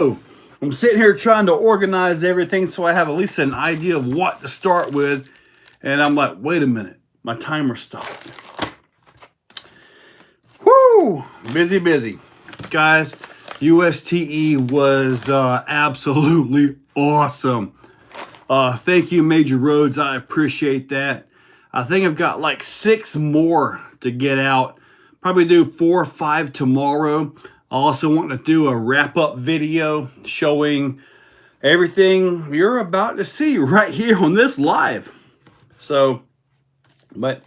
I'm sitting here trying to organize everything so I have at least an idea of what to start with. And I'm like, wait a minute, my timer stopped. Whoo! Busy. Guys, USTE was absolutely awesome. Thank you, Major Roads. I appreciate that. I think I've got like 6 more to get out. Probably do 4 or 5 tomorrow. I also want to do a wrap-up video showing everything you're about to see right here on this live. So, but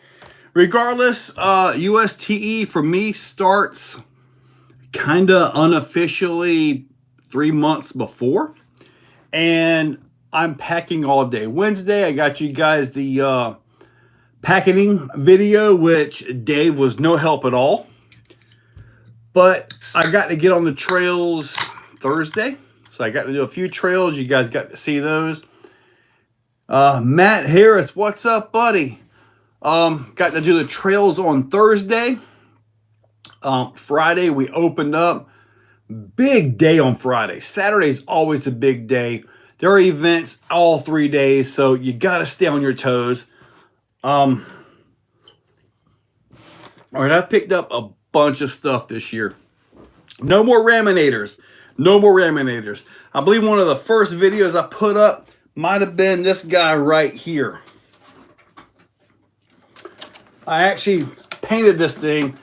regardless, USTE for me starts kind of unofficially 3 months before. And I'm packing all day. Wednesday, I got you guys the packing video, which Dave was no help at all. But I got to get on the trails Thursday. So I got to do a few trails. You guys got to see those. Matt Harris, what's up, buddy? Got to do the trails on Thursday. Friday, we opened up. Big day on Friday. Saturday's always a big day. There are events all 3 days, so you got to stay on your toes. All right, I picked up a bunch of stuff this year. No more laminators. I believe one of the first videos I put up might have been this guy right here. I actually painted this thing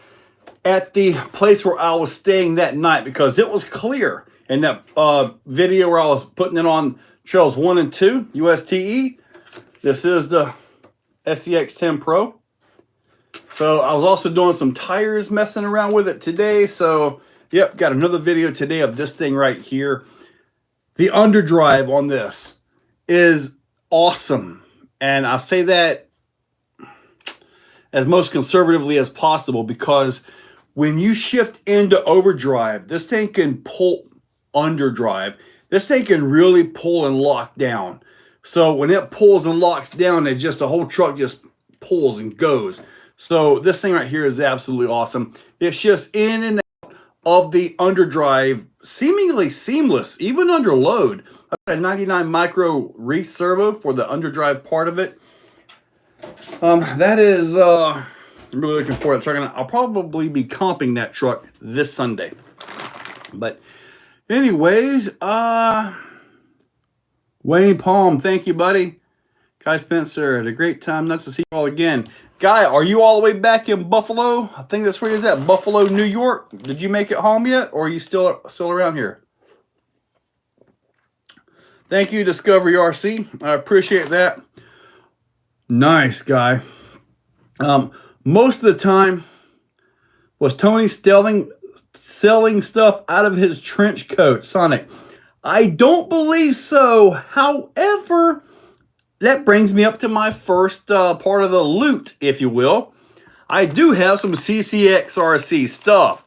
at the place where I was staying that night because it was clear in that video where I was putting it on trails 1 and 2, USTE. This is the SCX10 Pro. So I was also doing some tires, messing around with it today. So, yep, got another video today of this thing right here. The underdrive on this is awesome. And I say that as most conservatively as possible because when you shift into overdrive, this thing can pull underdrive. This thing can really pull and lock down. So when it pulls and locks down, it just the whole truck just pulls and goes. So this thing right here is absolutely awesome. It shifts in and out of the underdrive seemingly seamless, even under load. I've got a 99 micro Reese servo for the underdrive part of it. That is, I'm really looking forward to it. I'll probably be comping that truck this Sunday. But anyways, Wayne Palm, thank you, buddy. Guy Spencer, had a great time. Nice to see you all again. Guy, are you all the way back in Buffalo? I think that's where he's at. Buffalo, New York. Did you make it home yet, or are you still around here? Thank you, Discovery RC. I appreciate that. Nice, Guy. Most of the time, was Tony selling stuff out of his trench coat, Sonic? I don't believe so. However, that brings me up to my first part of the loot, if you will. I do have some CCXRC stuff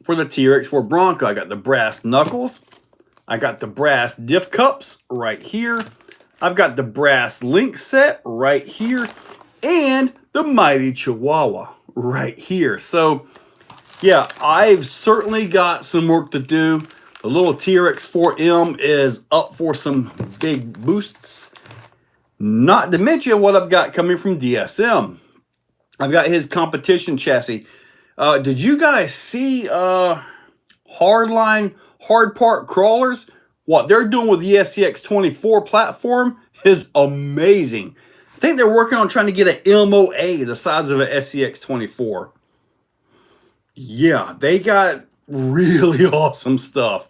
for the TRX4 Bronco. I got the brass knuckles. I got the brass diff cups right here. I've got the brass link set right here. And the mighty Chihuahua right here. So, yeah, I've certainly got some work to do. The little TRX4M is up for some big boosts. Not to mention what I've got coming from DSM. I've got his competition chassis. Did you guys see Hardline Hard Part Crawlers? What they're doing with the SCX24 platform is amazing. I think they're working on trying to get an MOA the size of an SCX24. Yeah, they got really awesome stuff.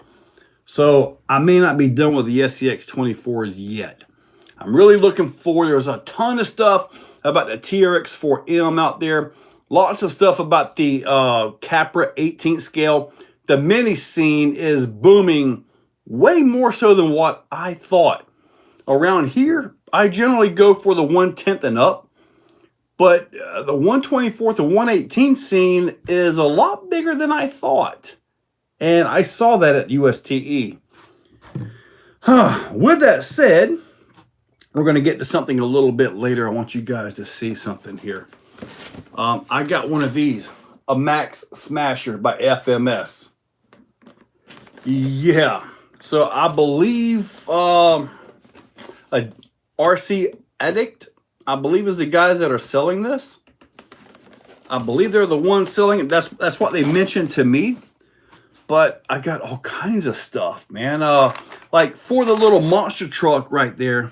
So I may not be done with the SCX24s yet. I'm really looking forward. There's a ton of stuff about the TRX4M out there. Lots of stuff about the Capra 18th scale. The mini scene is booming way more so than what I thought. Around here, I generally go for the 1/10 and up. But the 1/24 to 1/18 scene is a lot bigger than I thought. And I saw that at USTE. With that said, we're going to get to something a little bit later. I want you guys to see something here. I got one of these, a Max Smasher by FMS. Yeah. So I believe a RC Addict, I believe, is the guys that are selling this. I believe they're the ones selling it. That's what they mentioned to me. But I got all kinds of stuff, man. Like for the little monster truck right there.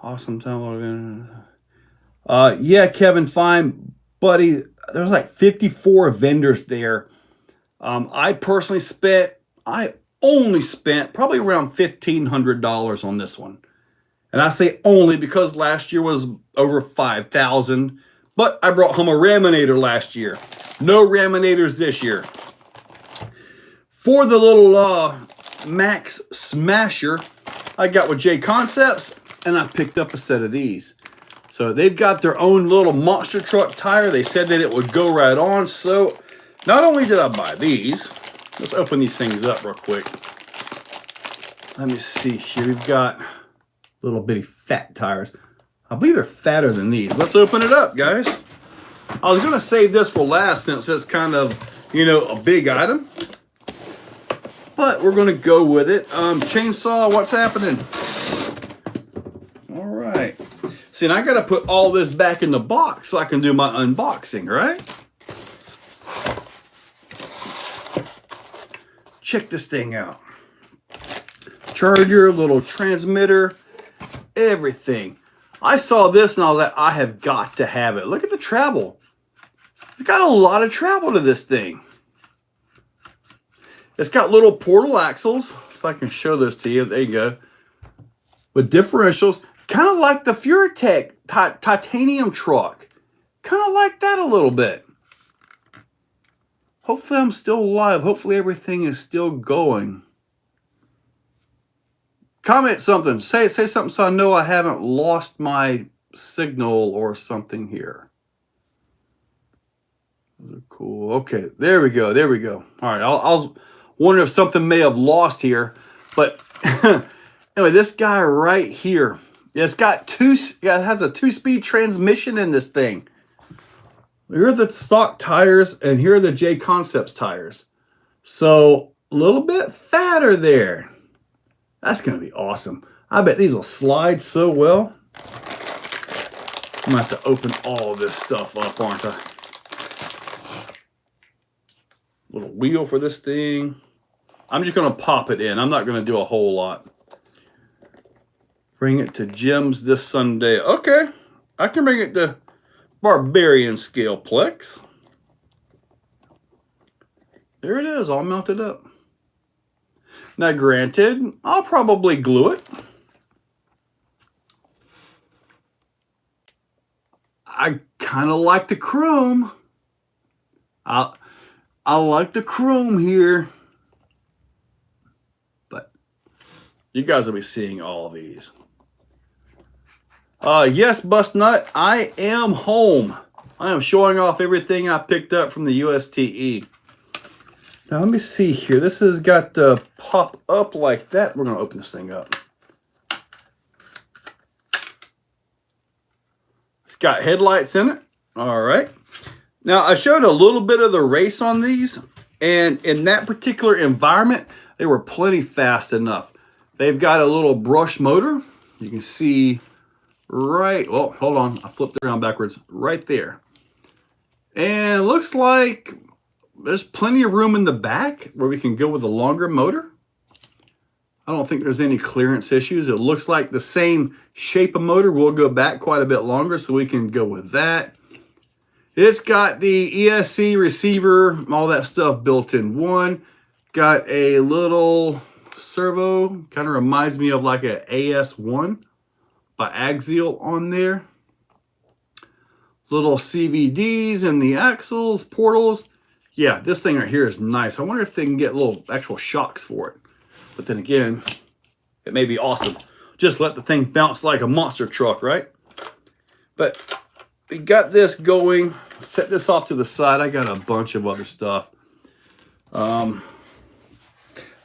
Awesome time. Yeah, Kevin, fine, buddy. There's like 54 vendors there. I only spent probably around $1,500 on this one. And I say only because last year was over 5,000. But I brought home a Raminator last year. No Raminators this year. For the little Max Smasher, I got with J Concepts, and I picked up a set of these. So they've got their own little monster truck tire. They said that it would go right on. So not only did I buy these, let's open these things up real quick. Let me see here. We've got little bitty fat tires. I believe they're fatter than these. Let's open it up, guys. I was going to save this for last since it's kind of, a big item. But we're going to go with it. Chainsaw, what's happening? All right. See, and I got to put all this back in the box so I can do my unboxing, right? Check this thing out. Charger, little transmitter, everything. I saw this and I was like, I have got to have it. Look at the travel. It's got a lot of travel to this thing. It's got little portal axles. If I can show this to you, there you go. With differentials, kind of like the Furitech titanium truck. Kind of like that a little bit. Hopefully I'm still alive. Hopefully everything is still going. Comment something. Say something so I know I haven't lost my signal or something here. Those are cool. Okay, there we go. There we go. All right, I was wondering if something may have lost here, but anyway, this guy right here, it has a 2-speed transmission in this thing. Here are the stock tires, and here are the J Concepts tires. So a little bit fatter there. That's going to be awesome. I bet these will slide so well. I'm going to have to open all of this stuff up, aren't I? Little wheel for this thing. I'm just going to pop it in. I'm not going to do a whole lot. Bring it to Jim's this Sunday. Okay. I can bring it to Barbarian Scaleplex. There it is, all mounted up. Now, granted, I'll probably glue it. I kind of like the chrome. I like the chrome here. But you guys will be seeing all of these. Yes, Bust Nut, I am home. I am showing off everything I picked up from the USTE. Now, let me see here. This has got to pop up like that. We're going to open this thing up. It's got headlights in it. All right. Now, I showed a little bit of the race on these, and in that particular environment, they were plenty fast enough. They've got a little brush motor. You can see right, well, hold on. I flipped it around backwards. Right there. And it looks like there's plenty of room in the back where we can go with a longer motor. I don't think there's any clearance issues. It looks like the same shape of motor will go back quite a bit longer, so we can go with that. It's got the ESC receiver, all that stuff built in one. Got a little servo, kind of reminds me of like an AS1 by Axial on there. Little CVDs and the axles, portals. Yeah, this thing right here is nice. I wonder if they can get little actual shocks for it. But then again, it may be awesome. Just let the thing bounce like a monster truck, right? But we got this going. Set this off to the side. I got a bunch of other stuff. I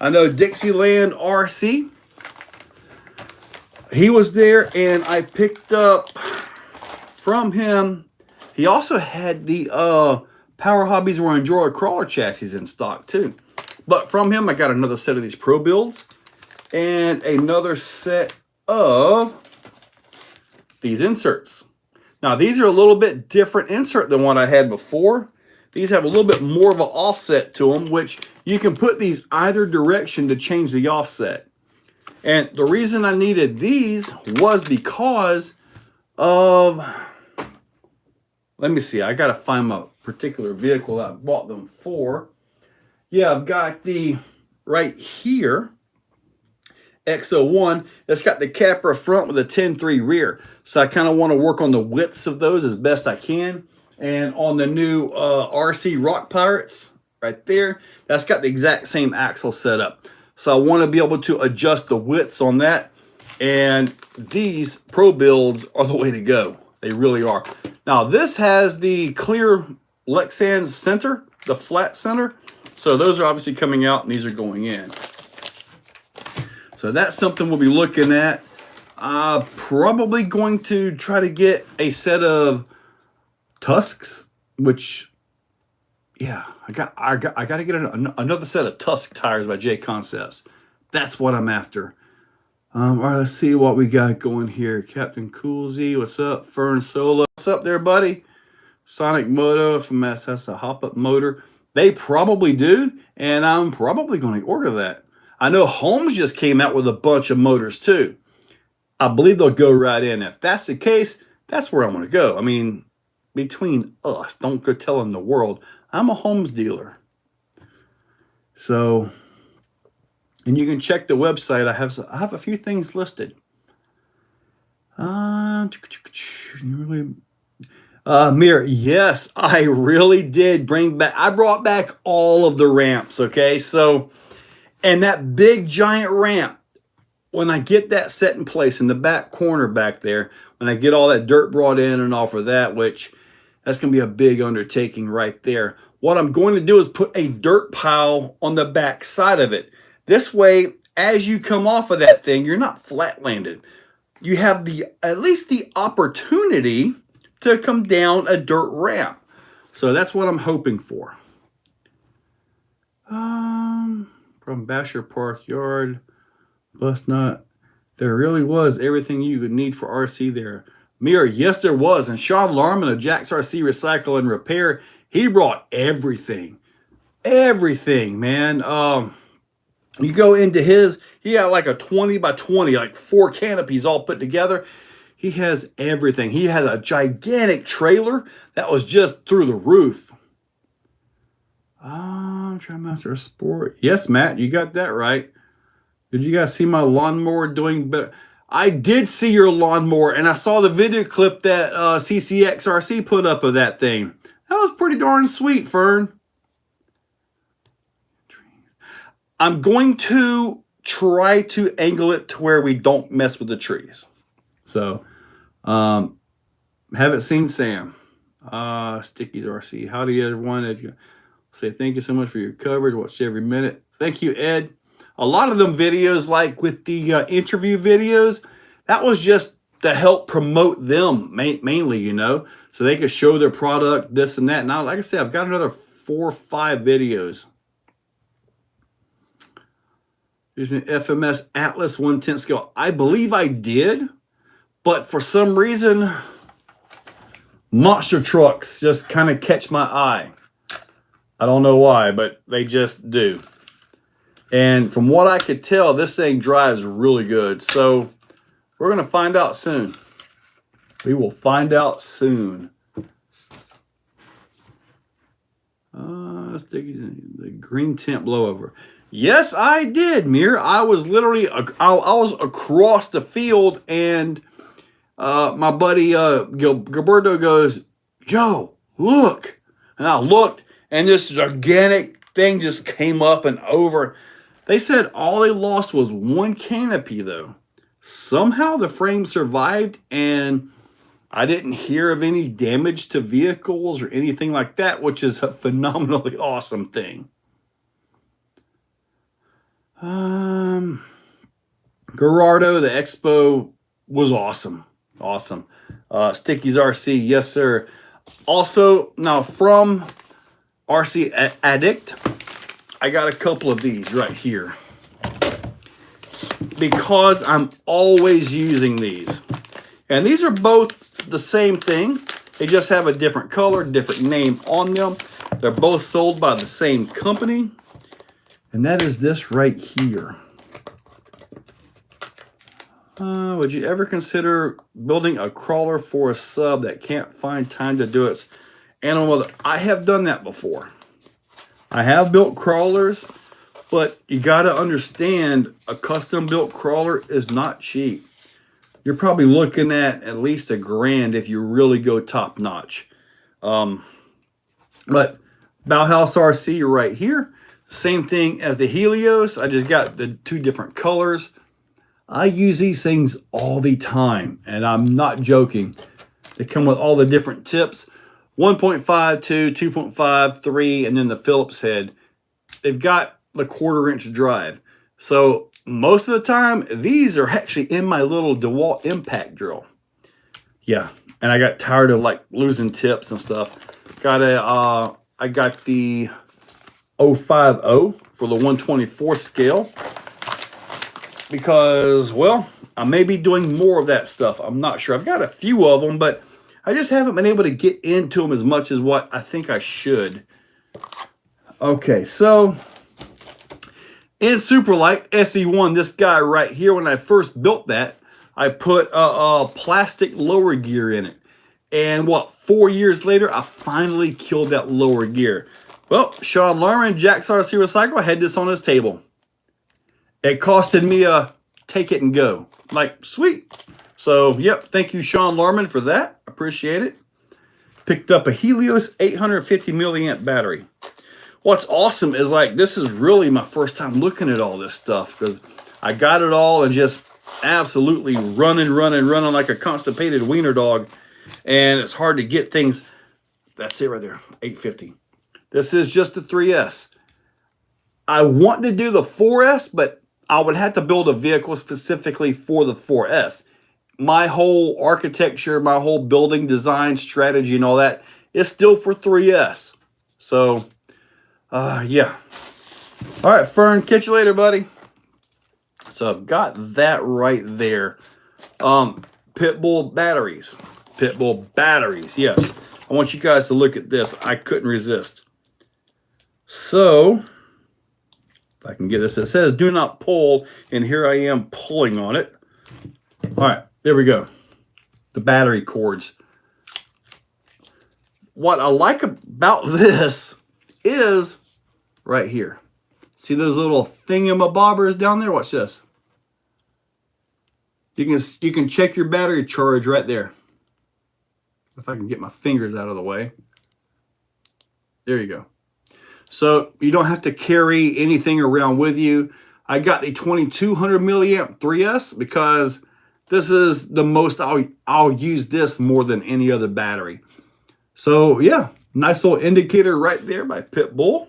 know Dixieland RC. He was there, and I picked up from him. He also had the Power Hobbies or Enjoyer crawler chassis in stock too. But from him, I got another set of these Pro Builds and another set of these inserts. Now, these are a little bit different insert than what I had before. These have a little bit more of an offset to them, which you can put these either direction to change the offset. And the reason I needed these was because of, let me see, I got to find my particular vehicle that I bought them for. Yeah, I've got the, right here, X01, that's got the Capra front with a 10.3 rear. So I kind of want to work on the widths of those as best I can. And on the new RC Rock Pirates, right there, that's got the exact same axle setup. So I want to be able to adjust the widths on that. And these Pro Builds are the way to go. They really are. Now, this has the clear Lexan center, the flat center. So those are obviously coming out, and these are going in. So that's something we'll be looking at. Probably going to try to get a set of Tusks, which, yeah, I got to get another set of Tusk tires by J Concepts. That's what I'm after. All right, let's see what we got going here. Captain Coolsy, what's up? Fern Solo, what's up there, buddy? Sonic Moto from SS, a hop-up motor. They probably do, and I'm probably going to order that. I know Holmes just came out with a bunch of motors too. I believe they'll go right in. If that's the case, that's where I'm going to go. I mean, between us, don't go telling the world, I'm a Holmes dealer. So, and you can check the website. I have a few things listed. Mirror, yes, I really did bring back. I brought back all of the ramps. Okay, so, and that big giant ramp, when I get that set in place in the back corner back there, when I get all that dirt brought in and all for that, which that's going to be a big undertaking right there. What I'm going to do is put a dirt pile on the back side of it. This way, as you come off of that thing, you're not flat landed. You have at least the opportunity to come down a dirt ramp. So that's what I'm hoping for. From Basher Park Yard, Bus Nut. There really was everything you would need for RC there. Mirror, yes, there was. And Sean Larman of Jack's RC Recycle and Repair, he brought everything. Everything, man. You go into his, he had like a 20 by 20, like 4 canopies all put together. He has everything. He had a gigantic trailer that was just through the roof. TriMaster Sport. Yes, Matt, you got that right. Did you guys see my lawnmower doing better? I did see your lawnmower, and I saw the video clip that CCXRC put up of that thing. That was pretty darn sweet, Fern. I'm going to try to angle it to where we don't mess with the trees. So, haven't seen Sam. Sticky's RC. Howdy, everyone. Say thank you so much for your coverage. Watch every minute. Thank you, Ed. A lot of them videos, like with the interview videos, that was just to help promote them mainly, you know, so they could show their product, this and that. Now, like I said, I've got another 4 or 5 videos. There's an FMS Atlas 1/10 scale. I believe I did, but for some reason, monster trucks just kind of catch my eye. I don't know why, but they just do. And from what I could tell, this thing drives really good. So we're going to find out soon. We will find out soon. The green tint blowover. Yes, I did, Mir. I was literally, I was across the field, and my buddy Gilberto goes, Joe, look. And I looked, and this gigantic thing just came up and over. They said all they lost was 1 canopy, though. Somehow the frame survived, and I didn't hear of any damage to vehicles or anything like that, which is a phenomenally awesome thing. Gerardo, the Expo was awesome. Awesome. Sticky's RC, yes, sir. Also, now from RC Addict, I got a couple of these right here because I'm always using these. And these are both the same thing. They just have a different color, different name on them. They're both sold by the same company. And that is this right here. Would you ever consider building a crawler for a sub that can't find time to do its animal mother? I have done that before. I have built crawlers, but you got to understand a custom built crawler is not cheap. You're probably looking at least $1,000 if you really go top notch. But Bauhaus RC right here, same thing as the Helios. I just got the 2 different colors. I use these things all the time, and I'm not joking. They come with all the different tips. 1.5, 2, 2.5, 3, and then the Phillips head. They've got the 1/4-inch drive. So most of the time, these are actually in my little DeWalt impact drill. Yeah, and I got tired of like losing tips and stuff. I got the 050 for the 1/24 scale. Because, well, I may be doing more of that stuff. I'm not sure. I've got a few of them, but I just haven't been able to get into them as much as what I think I should. Okay, so in Superlight SV1, this guy right here, when I first built that, I put a plastic lower gear in it. And what, 4 years later, I finally killed that lower gear. Well, Sean Lerman, Jack's RC Recycle, had this on his table. It costed me a take it and go. Like, sweet. So, yep, thank you, Sean Lerman, for that. Appreciate it. Picked up a Helios 850 milliamp battery. What's awesome is, like, this is really my first time looking at all this stuff because I got it all and just absolutely running like a constipated wiener dog. And it's hard to get things. That's it right there, 850. This is just the 3S. I want to do the 4S, but I would have to build a vehicle specifically for the 4S. My whole architecture, my whole building design strategy and all that is still for 3S. So, yeah. All right, Fern, catch you later, buddy. So I've got that right there. Pitbull batteries. Pitbull batteries, yes. I want you guys to look at this. I couldn't resist. So, if I can get this, it says do not pull, and here I am pulling on it. All right, there we go. The battery cords. What I like about this is right here. See those little thingamabobbers down there? Watch this. You can check your battery charge right there. If I can get my fingers out of the way. There you go. So you don't have to carry anything around with you. I got the 2200 milliamp 3S because this is the most I'll use this more than any other battery. So yeah, nice little indicator right there by Pitbull.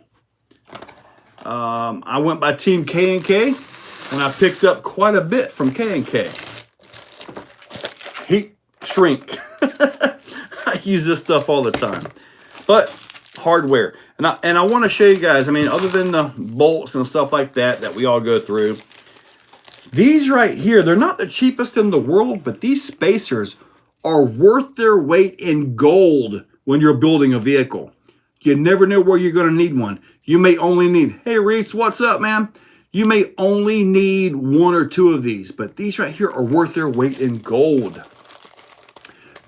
I went by Team K&K and I picked up quite a bit from K&K. Heat shrink. I use this stuff all the time. But hardware. And I want to show you guys, I mean, other than the bolts and stuff like that we all go through, these right here, they're not the cheapest in the world, but these spacers are worth their weight in gold when you're building a vehicle. You never know where you're going to need one. You may only need, hey Reese, what's up, man? You may only need 1 or 2 of these, but these right here are worth their weight in gold.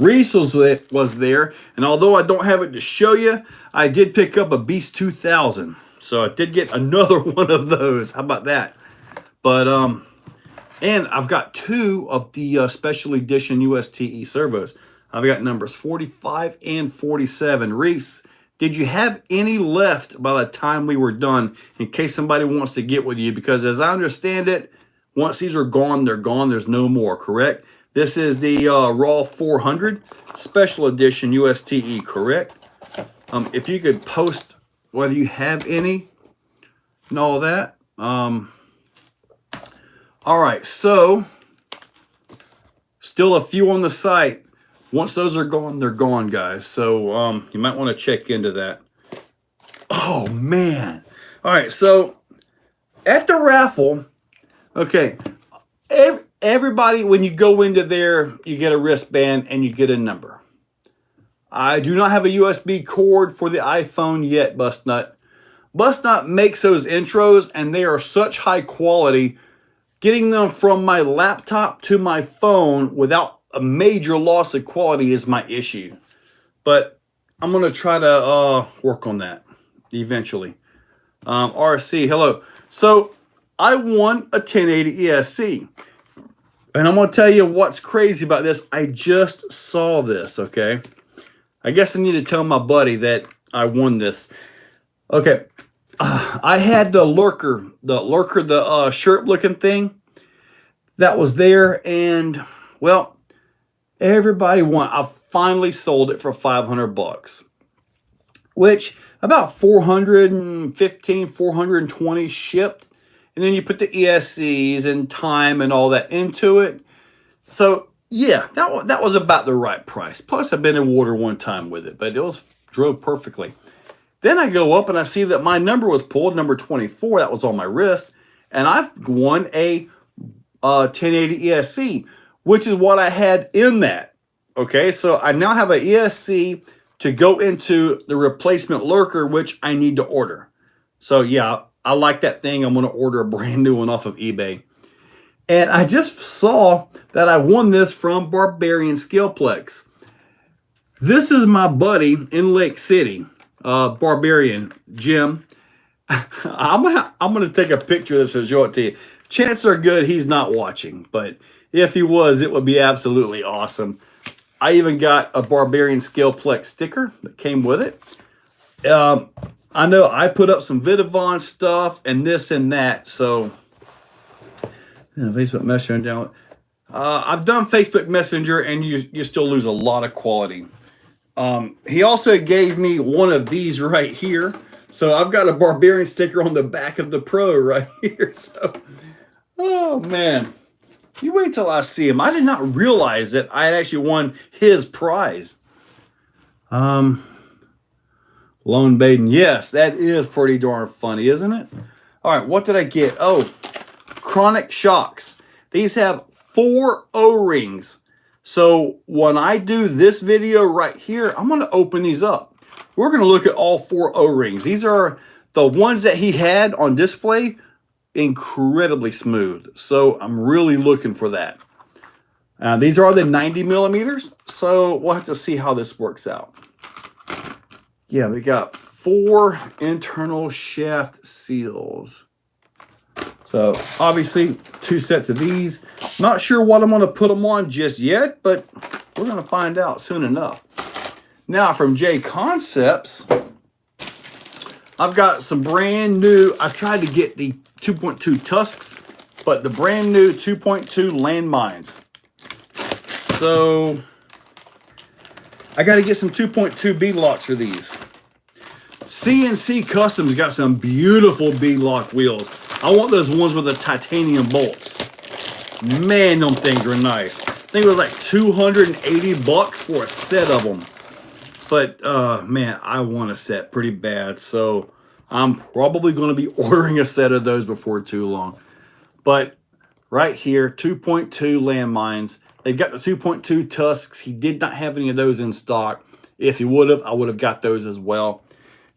Reese was there, and although I don't have it to show you, I did pick up a Beast 2000. So I did get another one of those. How about that? But, and I've got 2 of the special edition USTE servos. I've got numbers 45 and 47. Reese, did you have any left by the time we were done in case somebody wants to get with you? Because as I understand it, once these are gone, they're gone. There's no more, correct? This is the Raw 400 Special Edition USTE, correct? If you could post whether you have any and all that. All right, so still a few on the site. Once those are gone, they're gone, guys. So you might want to check into that. Oh, man. All right, so at the raffle, okay, everybody, when you go into there, you get a wristband and you get a number. I do not have a USB cord for the iPhone yet, Bustnut. Bustnut makes those intros, and they are such high quality. Getting them from my laptop to my phone without a major loss of quality is my issue. But I'm going to try to work on that eventually. RC, hello. So I won a 1080 ESC. And I'm going to tell you what's crazy about this. I just saw this, okay? I guess I need to tell my buddy that I won this. Okay. I had the lurker, the shirt-looking thing that was there. And, well, everybody won. I finally sold it for $500, which about 415, 420 shipped. And then you put the ESCs and time and all that into it. So, yeah, that was about the right price. Plus, I've been in water one time with it, but it drove perfectly. Then I go up and I see that my number was pulled, number 24. That was on my wrist. And I've won a 1080 ESC, which is what I had in that. Okay, so I now have an ESC to go into the replacement lurker, which I need to order. So, yeah, I like that thing. I'm going to order a brand new one off of eBay. And I just saw that I won this from Barbarian Skillplex. This is my buddy in Lake City, Barbarian Jim. I'm gonna take a picture of this and show it to you. Chances are good he's not watching, but if he was, it would be absolutely awesome. I even got a Barbarian Skillplex sticker that came with it. I know I put up some Vidavon stuff and this and that, so Facebook Messenger down. I've done Facebook Messenger, and you still lose a lot of quality. He also gave me one of these right here. So I've got a Barbarian sticker on the back of the Pro right here. So, oh man, you wait till I see him. I did not realize that I had actually won his prize. Lone Baden. Yes, that is pretty darn funny, isn't it? All right, what did I get? Oh, Chronic Shocks. These have 4 O-rings. So when I do this video right here, I'm going to open these up. We're going to look at all 4 O-rings. These are the ones that he had on display. Incredibly smooth. So I'm really looking for that. These are the 90 millimeters. So we'll have to see how this works out. Yeah, we got 4 internal shaft seals. So obviously 2 sets of these. Not sure what I'm going to put them on just yet, but we're going to find out soon enough. Now from J Concepts, I've got some brand new. I tried to get the 2.2 Tusks, but the brand new 2.2 landmines. So I got to get some 2.2 bead locks for these. CNC Customs got some beautiful bead lock wheels. I want those ones with the titanium bolts. Man, them things are nice. I think it was like $280 for a set of them. But, man, I want a set pretty bad. So I'm probably going to be ordering a set of those before too long. But right here, 2.2 landmines. They've got the 2.2 Tusks. He did not have any of those in stock. If he would have, I would have got those as well.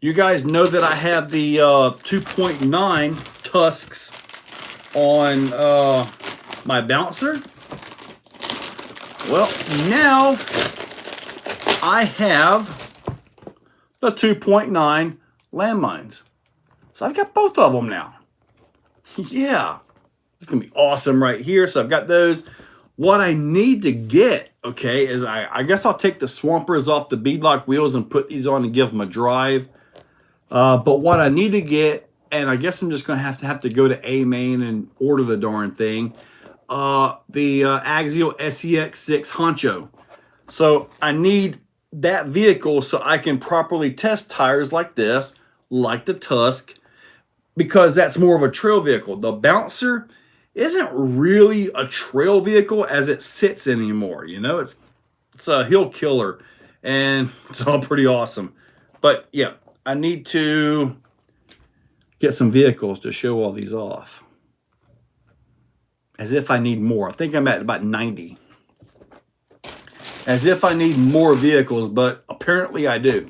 You guys know that I have the 2.9 Tusks on my bouncer. Well, now I have the 2.9 landmines. So I've got both of them now. Yeah, it's going to be awesome right here. So I've got those. What I need to get, okay, is I guess I'll take the Swampers off the beadlock wheels and put these on and give them a drive. But what I need to get, and I guess I'm just going to have to go to A-Main and order the darn thing, the Axial SEX6 Honcho. So I need that vehicle so I can properly test tires like this, like the Tusk, because that's more of a trail vehicle. The Bouncer isn't really a trail vehicle as it sits anymore. You know, it's a hill killer, and it's all pretty awesome. But yeah, I need to get some vehicles to show all these off. As if I need more. I think I'm at about 90. As if I need more vehicles, but apparently I do.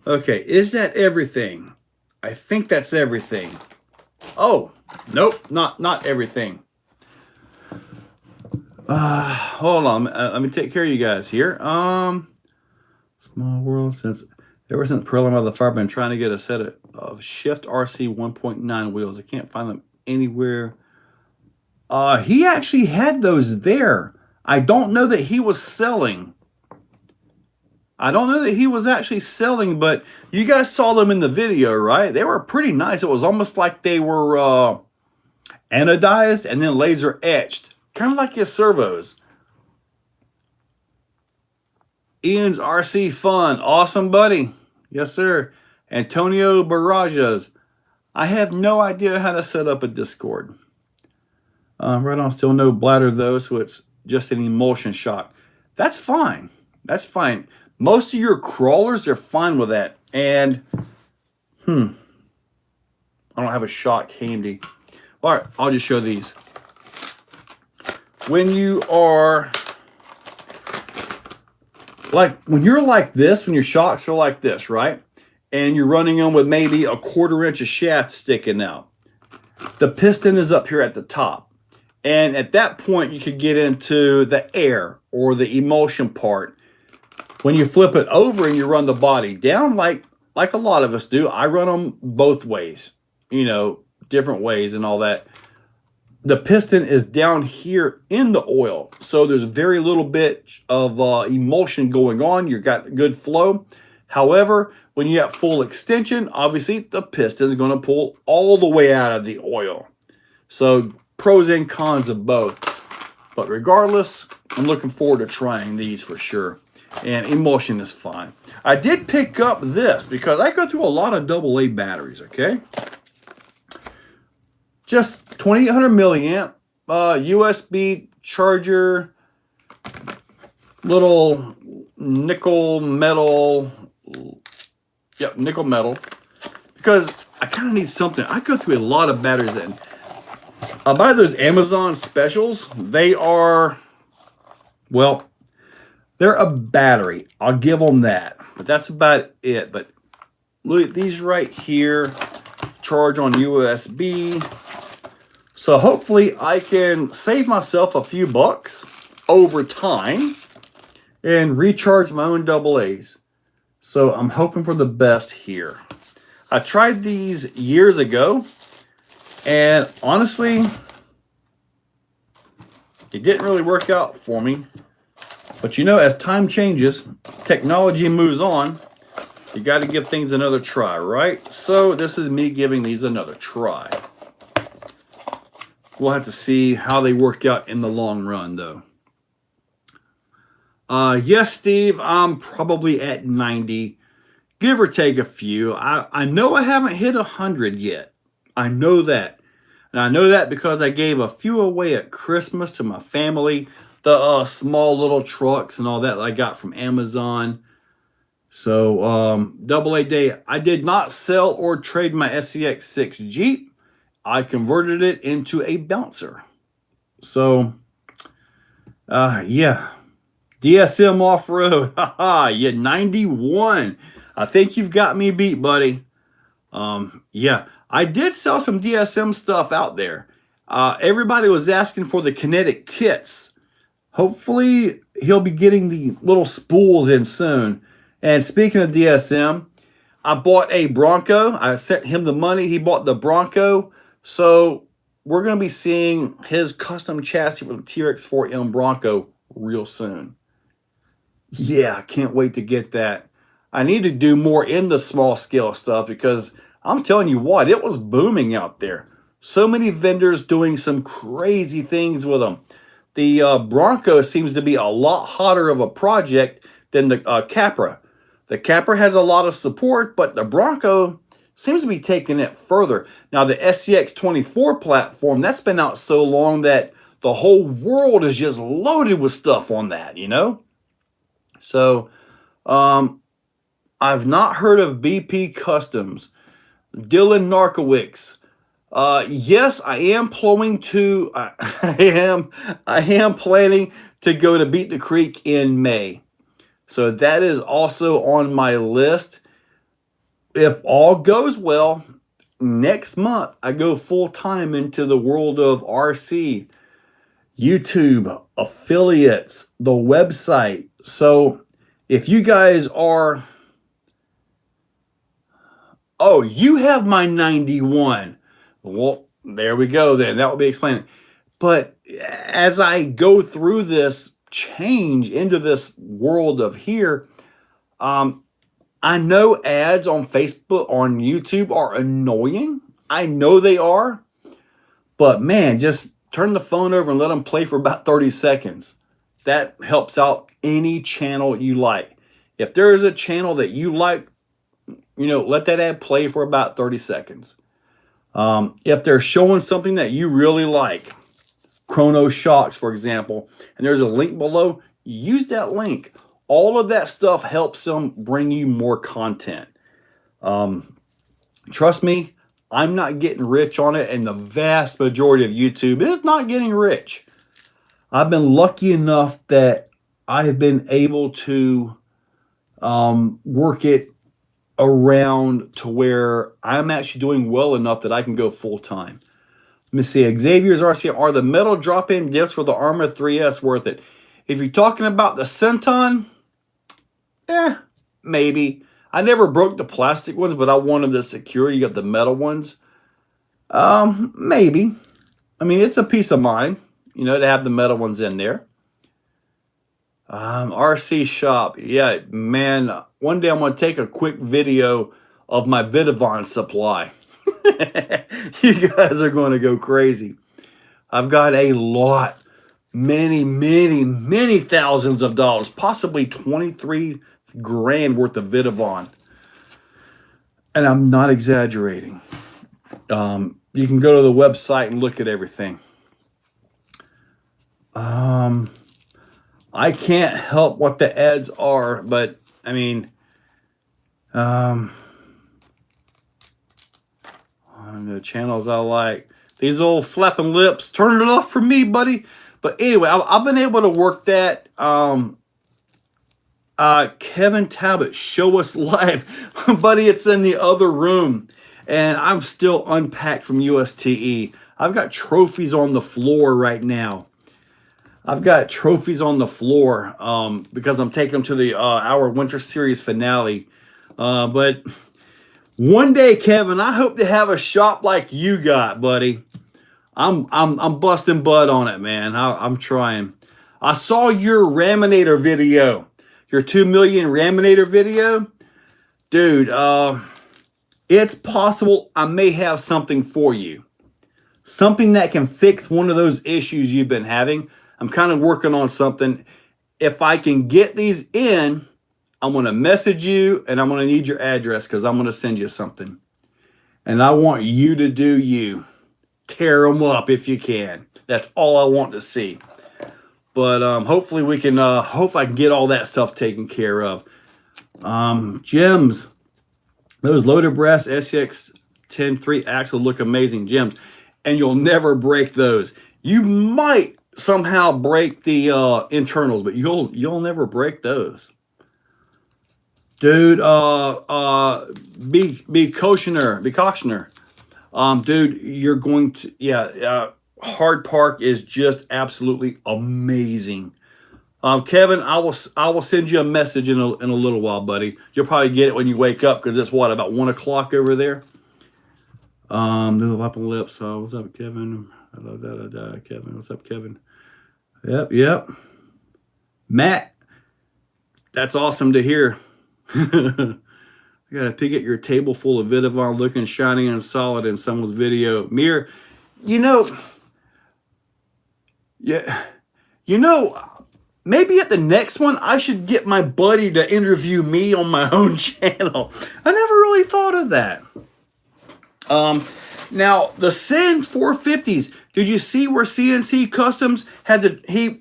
Okay, is that everything? I think that's everything. Oh, nope, not everything. Hold on, let me take care of you guys here. Small world, ever since prelim of the fire, I've been trying to get a set of Shift RC 1.9 wheels. I can't find them anywhere. He actually had those there. I don't know that he was selling. I don't know that he was actually selling, but you guys saw them in the video, right? They were pretty nice. It was almost like they were anodized and then laser etched. Kind of like your servos. Ian's RC Fun. Awesome, buddy. Yes, sir. Antonio Barajas. I have no idea how to set up a Discord. Right on, still no bladder though, so it's just an emulsion shock. That's fine. That's fine. Most of your crawlers are fine with that. And, I don't have a shock handy. All right, I'll just show these. When you are, when you're like this, when your shocks are like this, right? And you're running them with maybe a 1/4 inch of shaft sticking out. The piston is up here at the top. And at that point, you could get into the air or the emulsion part. When you flip it over and you run the body down, like a lot of us do, I run them both ways, different ways and all that. The piston is down here in the oil, so there's very little bit of emulsion going on. You've got good flow. However, when you have full extension, obviously the piston is going to pull all the way out of the oil. So pros and cons of both. But regardless, I'm looking forward to trying these for sure. And emulsion is fine. I did pick up this because I go through a lot of AA batteries, okay? Just 2800 milliamp, USB charger, little nickel metal, nickel metal. Because I kind of need something. I go through a lot of batteries and I buy those Amazon specials. They are, well, they're a battery. I'll give them that. But that's about it. But look at these right here. Charge on USB. So hopefully I can save myself a few bucks over time and recharge my own AA's. So I'm hoping for the best here. I tried these years ago. And honestly, it didn't really work out for me. But as time changes, technology moves on, you got to give things another try, right? So this is me giving these another try. We'll have to see how they work out in the long run, though. Yes, Steve, I'm probably at 90, give or take a few. I know I haven't hit 100 yet. I know that. And I know that because I gave a few away at Christmas to my family. The small little trucks and all that I got from Amazon. So, AA day, I did not sell or trade my SCX6 Jeep. I converted it into a bouncer. So, yeah. DSM off-road. Haha, yeah, 91. I think you've got me beat, buddy. Yeah, I did sell some DSM stuff out there. Everybody was asking for the kinetic kits. Hopefully, he'll be getting the little spools in soon. And speaking of DSM, I bought a Bronco. I sent him the money. He bought the Bronco. So we're going to be seeing his custom chassis for the TRX4M Bronco real soon. Yeah, I can't wait to get that. I need to do more in the small scale stuff because I'm telling you what, it was booming out there. So many vendors doing some crazy things with them. The Bronco seems to be a lot hotter of a project than the Capra. The Capra has a lot of support, but the Bronco seems to be taking it further. Now, the SCX24 platform, that's been out so long that the whole world is just loaded with stuff on that, So, I've not heard of BP Customs. Dylan Narkowicz. Yes, I am planning to. I am planning to go to Beat the Creek in May, so that is also on my list. If all goes well, next month I go full time into the world of RC, YouTube, affiliates, the website. So if you guys are, oh, you have my 91. Well, there we go then. That will be explaining. But as I go through this change into this world of here, I know ads on Facebook, on YouTube are annoying. I know they are. But man, just turn the phone over and let them play for about 30 seconds. That helps out any channel you like. If there is a channel that you like, let that ad play for about 30 seconds. If they're showing something that you really like, Chrono Shocks, for example, and there's a link below, use that link. All of that stuff helps them bring you more content. Trust me, I'm not getting rich on it, and the vast majority of YouTube is not getting rich. I've been lucky enough that I have been able to work it around to where I'm actually doing well enough that I can go full time. Let me see. Xavier's RC, are the metal drop-in discs for the Armor 3S worth it? If you're talking about the Centon, maybe. I never broke the plastic ones, but I wanted the security of the metal ones. Maybe. I mean, it's a peace of mind, to have the metal ones in there. RC shop. Yeah, man. One day I'm going to take a quick video of my Vidavon supply. You guys are going to go crazy. I've got a lot, many thousands of dollars, possibly 23 grand worth of Vidavon. And I'm not exaggerating. You can go to the website and look at everything. I can't help what the ads are, but I mean, the channels I like. These old flapping lips, turn it off for me, buddy. But anyway, I've been able to work that. Kevin Talbot, show us live. Buddy, it's in the other room. And I'm still unpacked from USTE. I've got trophies on the floor right now. I've got trophies on the floor because I'm taking them to our Winter Series finale. But one day, Kevin, I hope to have a shop like you got, buddy. I'm busting butt on it, man. I'm trying. I saw your Raminator video, your 2 million Raminator video. Dude, it's possible I may have something for you. Something that can fix one of those issues you've been having. I'm kind of working on something. If I can get these in, I'm going to message you and I'm going to need your address because I'm going to send you something. And I want you to do you. Tear them up if you can. That's all I want to see. But hopefully we can, hope I can get all that stuff taken care of. Gems. Those loaded brass SCX 10.3 axle look amazing gems. And you'll never break those. You might somehow break the internals, but you'll never break those. Dude, be cautioner. Dude, you're going to, Hard Park is just absolutely amazing. Kevin, I will send you a message in a little while, buddy. You'll probably get it when you wake up because it's what, about 1 o'clock over there. Little upper lips. What's up, Kevin? Kevin, what's up, Kevin? Yep. Matt, that's awesome to hear. I gotta pick at your table full of Vidavon looking shiny and solid in someone's video. Mirror, maybe at the next one, I should get my buddy to interview me on my own channel. I never really thought of that. Now, the Sin 450s, did you see where CNC Customs had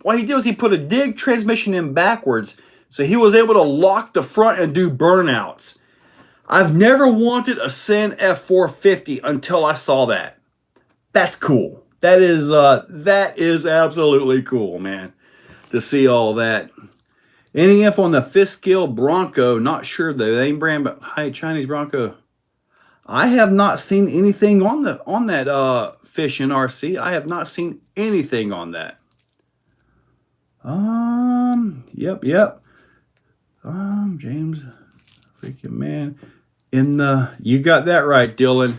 what he did was he put a dig transmission in backwards. So he was able to lock the front and do burnouts. I've never wanted a Sin F450 until I saw that. That's cool. That is absolutely cool, man, to see all that. Any info on the fifth scale Bronco? Not sure the name brand, but hi, Chinese Bronco. I have not seen anything on that fishing RC. I have not seen anything on that. Yep. James, freaking man, you got that right, Dylan,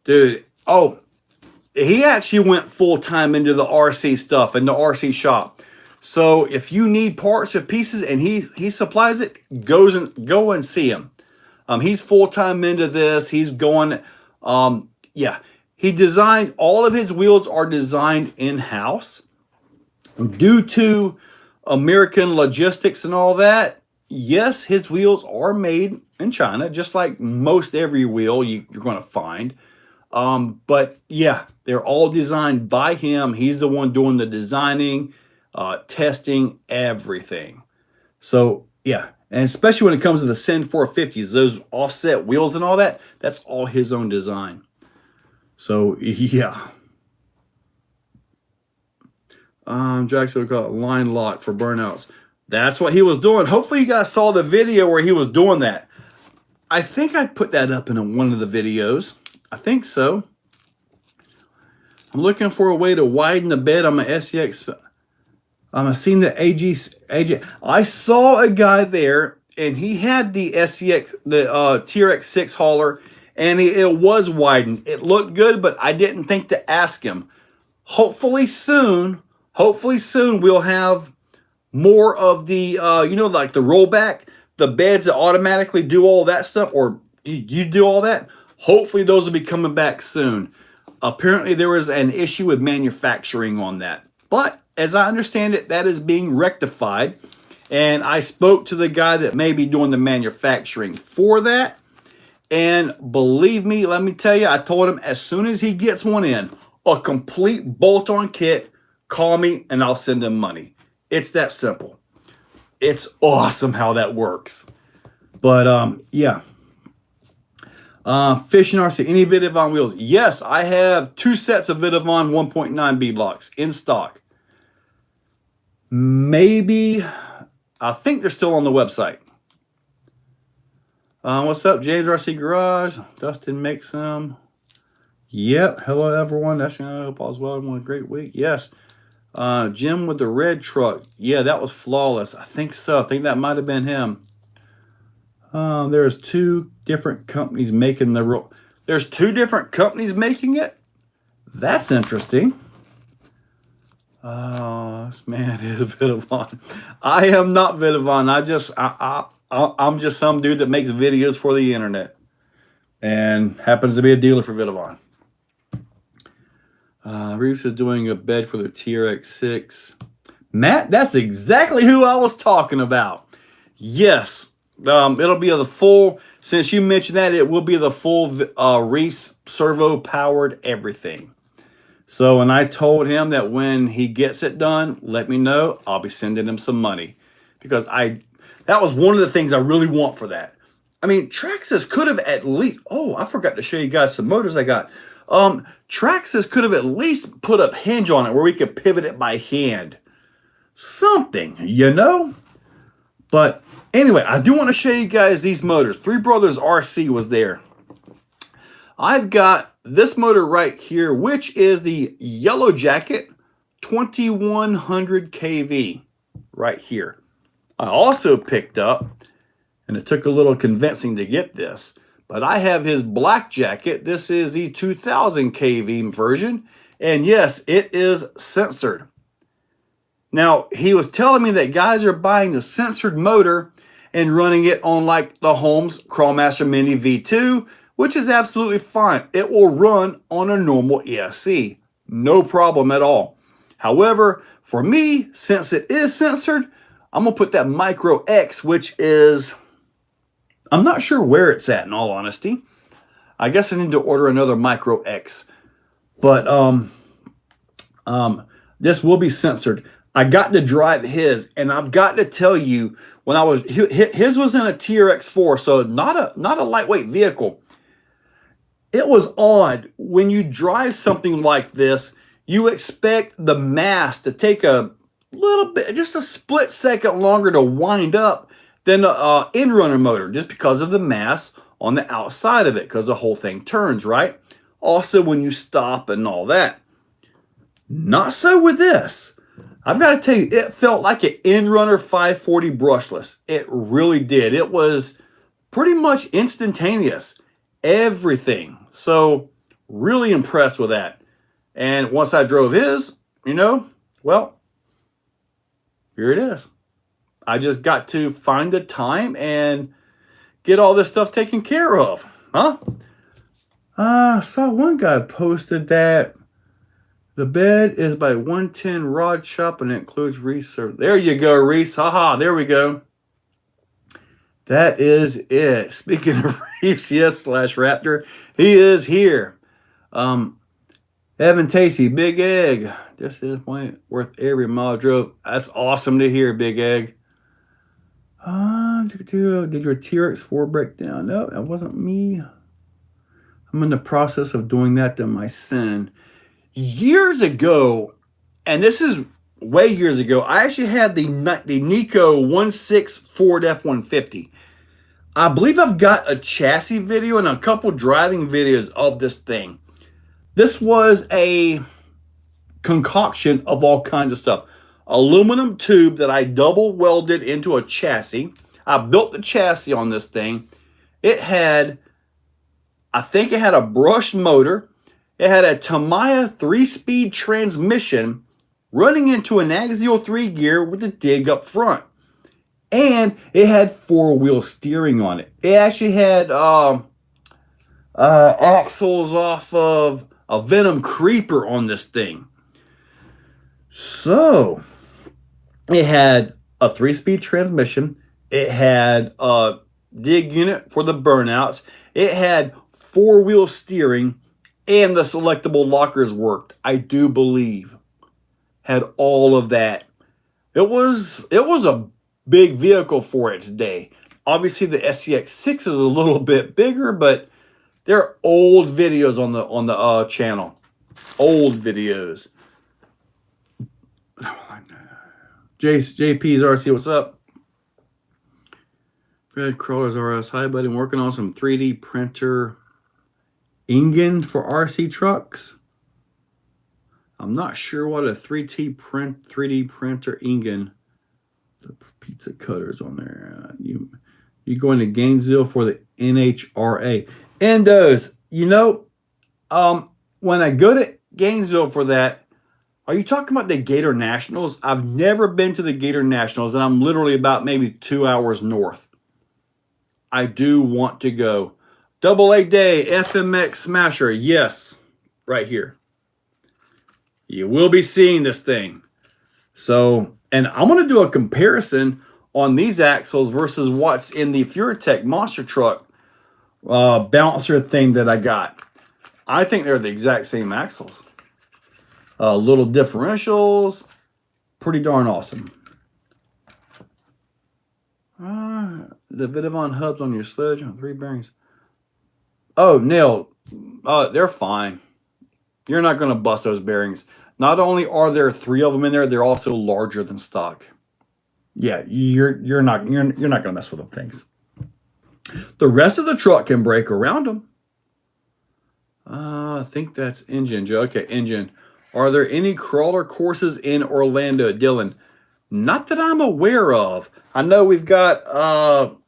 dude. Oh, he actually went full time into the RC stuff in the RC shop. So if you need parts or pieces and he supplies it, go and see him. He's full time into this. He's going. Yeah, he designed all of his wheels are designed in house. Due to American logistics and all that, yes, his wheels are made in China, just like most every wheel you're going to find. But yeah, they're all designed by him. He's the one doing the designing, testing, everything. So yeah, and especially when it comes to the Sin 450s, those offset wheels and all that, that's all his own design. So yeah. Jackson call it line lock for burnouts. That's what he was doing. Hopefully you guys saw the video where he was doing that. I think I put that up in one of the videos. I think so. I'm looking for a way to widen the bed on my SEX. I've seen the AG. I saw a guy there, and he had the SEX, the TRX6 hauler, and it was widened. It looked good, but I didn't think to ask him. Hopefully soon we'll have more of the, like the rollback, the beds that automatically do all that stuff, or you do all that. Hopefully those will be coming back soon. Apparently there was an issue with manufacturing on that. But as I understand it, that is being rectified. And I spoke to the guy that may be doing the manufacturing for that. And believe me, let me tell you, I told him as soon as he gets one in, a complete bolt-on kit, call me and I'll send him money. It's that simple. It's awesome how that works. But yeah. Fishing RC, any Vidivon wheels? Yes, I have 2 sets of Vidivon 1.9 beadlocks in stock. Maybe, I think they're still on the website. What's up, James RC Garage? Dustin makes them. Yep. Hello, everyone. That's I hope all's well. Everyone, a great week. Yes. Jim with the red truck. Yeah, that was flawless. I think so. I think that might have been him. There's 2 different companies making the roll. There's 2 different companies making it? That's interesting. This man is Vidivon. I am not Vidivon. I'm just some dude that makes videos for the internet and happens to be a dealer for Vidivon. Reeves is doing a bed for the TRX6. Matt, that's exactly who I was talking about. Yes. It'll be the full, since you mentioned that, it will be the full Reese servo powered everything. So, and I told him that when he gets it done, let me know. I'll be sending him some money because that was one of the things I really want for that. I mean, Traxxas could have at least, oh, I forgot to show you guys some motors I got. Traxxas could have at least put a hinge on it where we could pivot it by hand. Something, But anyway, I do want to show you guys these motors. Three Brothers RC was there. I've got this motor right here, which is the Yellow Jacket 2100 kV right here. I also picked up, and it took a little convincing to get this, but I have his Black Jacket. This is the 2000 kV version, and yes, it is censored. Now, he was telling me that guys are buying the censored motor and running it on like the Holmes Crawlmaster Mini V2, which is absolutely fine. It will run on a normal ESC. No problem at all. However, for me, since it is censored, I'm going to put that Micro X, which is, I'm not sure where it's at in all honesty. I guess I need to order another Micro X. But this will be censored. I got to drive his, and I've got to tell you, when I was his was in a TRX4, so not a lightweight vehicle. It was odd when you drive something like this. You expect the mass to take a little bit, just a split second longer to wind up than the in-runner motor, just because of the mass on the outside of it, because the whole thing turns, right? Also, when you stop and all that. Not so with this. I've got to tell you, it felt like an in-runner 540 brushless. It really did. It was pretty much instantaneous. Everything. So, really impressed with that. And once I drove his, well, here it is. I just got to find the time and get all this stuff taken care of. Huh? I saw one guy posted that the bed is by 110 Rod Shop and it includes research. There you go, Reese. Haha, there we go. That is it. Speaking of Reese, yes, /Raptor, he is here. Evan Tacey, Big Egg. This is point worth every mile drove. That's awesome to hear, Big Egg. Did your TRX4 break down? No, that wasn't me. I'm in the process of doing that to my son. Years ago, and this is way years ago, I actually had the Nico 1.6 Ford F-150. I believe I've got a chassis video and a couple driving videos of this thing. This was a concoction of all kinds of stuff. Aluminum tube that I double welded into a chassis. I built the chassis on this thing. I think it had a brushed motor. It had a Tamiya 3-speed transmission running into an axial 3 gear with a dig up front. And it had 4-wheel steering on it. It actually had axles off of a Venom Creeper on this thing. So, it had a 3-speed transmission. It had a dig unit for the burnouts. It had 4-wheel steering, and the selectable lockers worked, I do believe. Had all of that. It was a big vehicle for its day. Obviously, the SCX6 is a little bit bigger, but they're old videos on the channel. Old videos. JP's RC, what's up? Fred Crawlers RS, hi buddy. I'm working on some 3D printer ingen for RC trucks. I'm not sure what a 3D printer ingen. The pizza cutters on there. You going to Gainesville for the NHRA. And those, when I go to Gainesville for that, are you talking about the Gator Nationals? I've never been to the Gator Nationals, and I'm literally about maybe 2 hours north. I do want to go. AA Day, FMX Smasher, yes, right here. You will be seeing this thing. So, and I'm going to do a comparison on these axles versus what's in the Furatech monster truck bouncer thing that I got. I think they're the exact same axles. Little differentials. Pretty darn awesome. The Vidavon hubs on your sledge on 3 bearings. Oh, Neil. They're fine. You're not going to bust those bearings. Not only are there 3 of them in there, they're also larger than stock. Yeah, you're not going to mess with them things. The rest of the truck can break around them. I think that's engine, Joe. Okay, engine. Are there any crawler courses in Orlando, Dylan? Not that I'm aware of. I know we've got,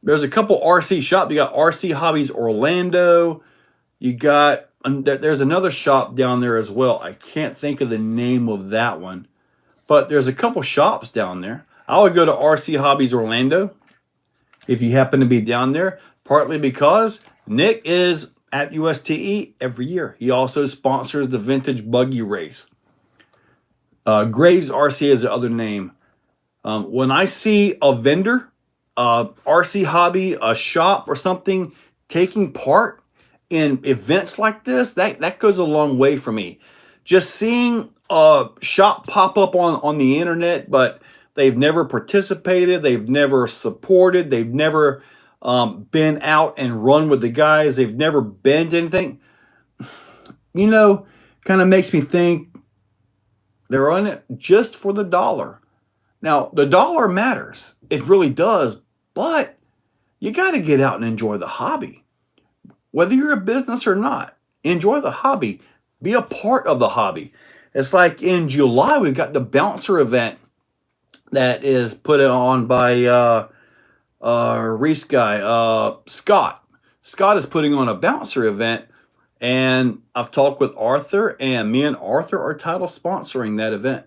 there's a couple RC shops. You got RC Hobbies Orlando. You got, there's another shop down there as well. I can't think of the name of that one. But there's a couple shops down there. I would go to RC Hobbies Orlando if you happen to be down there. Partly because Nick is at USTE every year. He also sponsors the Vintage Buggy Race. Graves RC is the other name. When I see a vendor, RC hobby, a shop or something taking part in events like this, that goes a long way for me. just seeing a shop pop up on the internet, but they've never participated, they've never supported, they've never been out and run with the guys, they've never been to anything, you know, kind of makes me think they're on it just for the dollar. Now, the dollar matters. It really does. But you got to get out and enjoy the hobby. Whether you're a business or not, enjoy the hobby. Be a part of the hobby. It's like in July, we've got the bouncer event that is put on by Reese guy, Scott. Scott is putting on a bouncer event. And I've talked with Arthur, and me and Arthur are title sponsoring that event.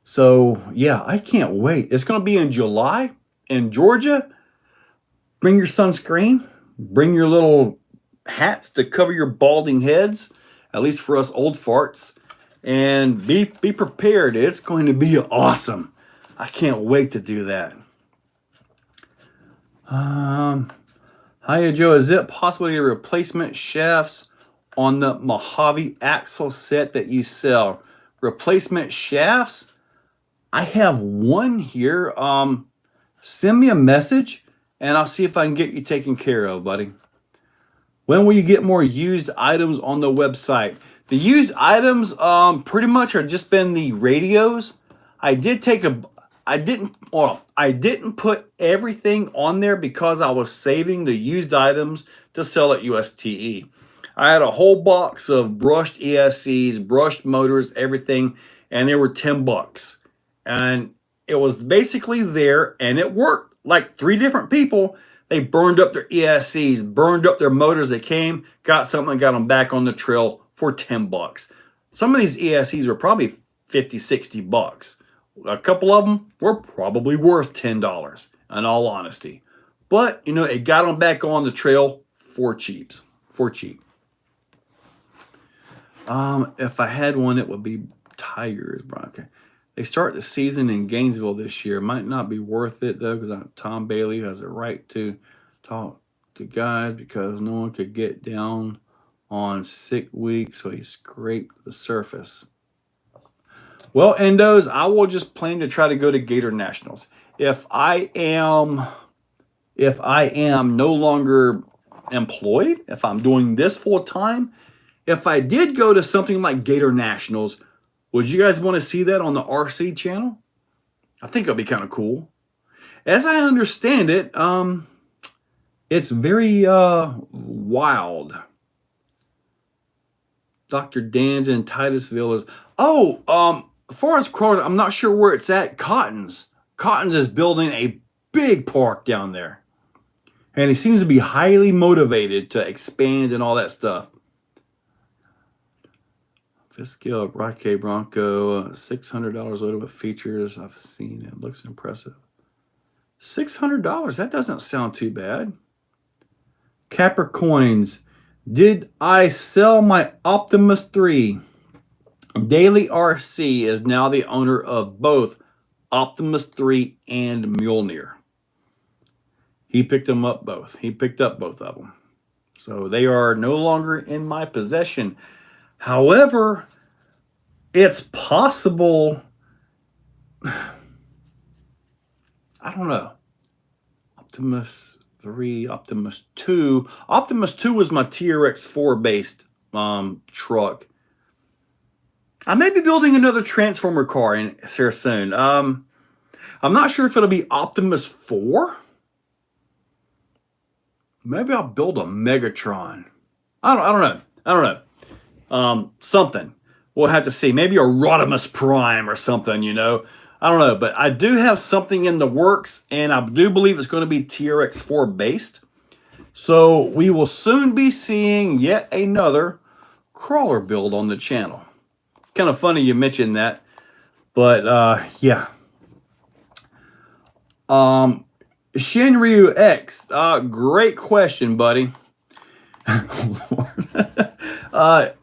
So, yeah, I can't wait. It's going to be in July in Georgia. Bring your sunscreen. Bring your little hats to cover your balding heads, at least for us old farts. And be prepared. It's going to be awesome. I can't wait to do that. Hiya, Joe. Is it possible to get replacement shafts on the Mojave axle set that you sell? Replacement shafts? I have one here. Send me a message and I'll see if I can get you taken care of, buddy. When will you get more used items on the website? The used items pretty much are just been the radios. I didn't put everything on there because I was saving the used items to sell at USTE. I had a whole box of brushed ESCs, brushed motors, everything, and they were $10. And it was basically there, and it worked. Like 3 different people, they burned up their ESCs, burned up their motors. They came, got something, got them back on the trail for $10. Some of these ESCs were probably $50, $60. A couple of them were probably worth $10, in all honesty. But, you know, it got them back on the trail for cheap. If I had one, it would be Tigers, bro. Okay. They start the season in Gainesville this year. Might not be worth it, though, because Tom Bailey has a right to talk to guys because no one could get down on sick week, so he scraped the surface. Well, Endos, I will just plan to try to go to Gator Nationals. If I am no longer employed, if I'm doing this full time, if I did go to something like Gator Nationals, would you guys want to see that on the RC channel? I think it'll be kind of cool. As I understand it, it's very wild. Dr. Dan's in Titusville is... as far as crawlers, I'm not sure where it's at. Cottons is building a big park down there. And he seems to be highly motivated to expand and all that stuff. Fiskill Rocky Bronco, $600 loaded with features. I've seen it. Looks impressive. $600. That doesn't sound too bad. Capricorns. Did I sell my Optimus 3? Daily RC is now the owner of both Optimus 3 and Mjolnir. He picked them up both. He picked up both of them. So they are no longer in my possession. However, it's possible, I don't know, Optimus 3, Optimus 2. Optimus 2 was my TRX-4 based truck. I may be building another Transformer car in here soon. I'm not sure if it'll be Optimus 4. Maybe I'll build a Megatron. I don't know. Something. We'll have to see. Maybe a Rodimus Prime or something, you know. I don't know. But I do have something in the works, and I do believe it's going to be TRX-4 based. So we will soon be seeing yet another crawler build on the channel. It's kind of funny you mentioned that. But, yeah. Shinryu X. Great question, buddy.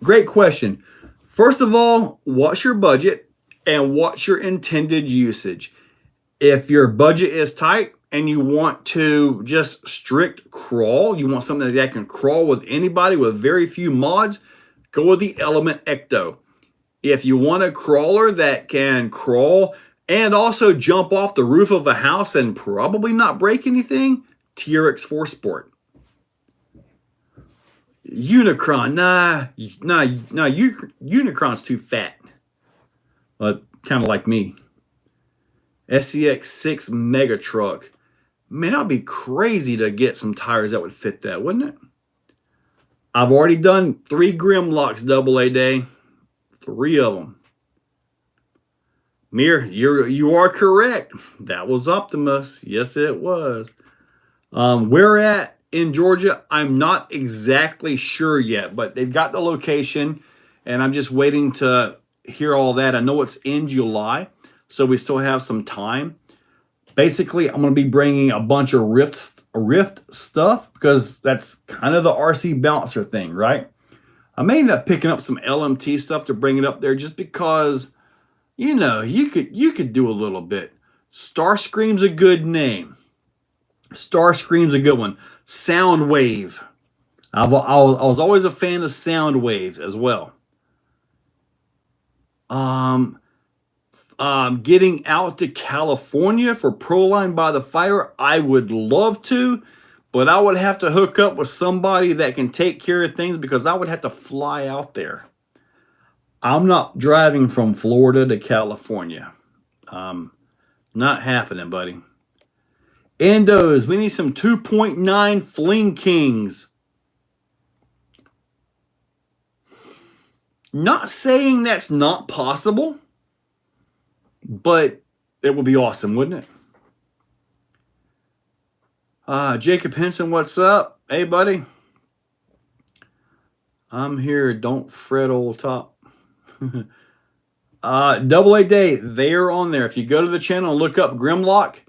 Great question. First of all, what's your budget and what's your intended usage? If your budget is tight and you want to just strict crawl, you want something that can crawl with anybody with very few mods, go with the Element Ecto. if you want a crawler that can crawl and also jump off the roof of a house and probably not break anything, TRX4 Sport. Unicron, nah, Unicron's too fat. But kind of like me. SCX6 Mega Truck. Man, that'd be crazy to get some tires that would fit that, wouldn't it? I've already done 3 Grimlocks AA day. 3 of them. Mir, you are correct. That was Optimus. Yes, it was. Where at in Georgia? I'm not exactly sure yet, but they've got the location, and I'm just waiting to hear all that. I know it's in July, so we still have some time. Basically, I'm going to be bringing a bunch of Rift stuff because that's kind of the RC bouncer thing, right? I may end up picking up some LMT stuff to bring it up there just because, you know, you could do a little bit. Starscream's a good name. Starscream's a good one. Soundwave. I was always a fan of Soundwave as well. Getting out to California for Proline by the Fire, I would love to, but I would have to hook up with somebody that can take care of things because I would have to fly out there. I'm not driving from Florida to California. Not happening, buddy. Endos, we need some 2.9 Fling Kings. Not saying that's not possible, but it would be awesome, wouldn't it? Jacob Henson, what's up? Hey, buddy. I'm here. Don't fret, old top. AA Day, they're on there. If you go to the channel and look up Grimlock,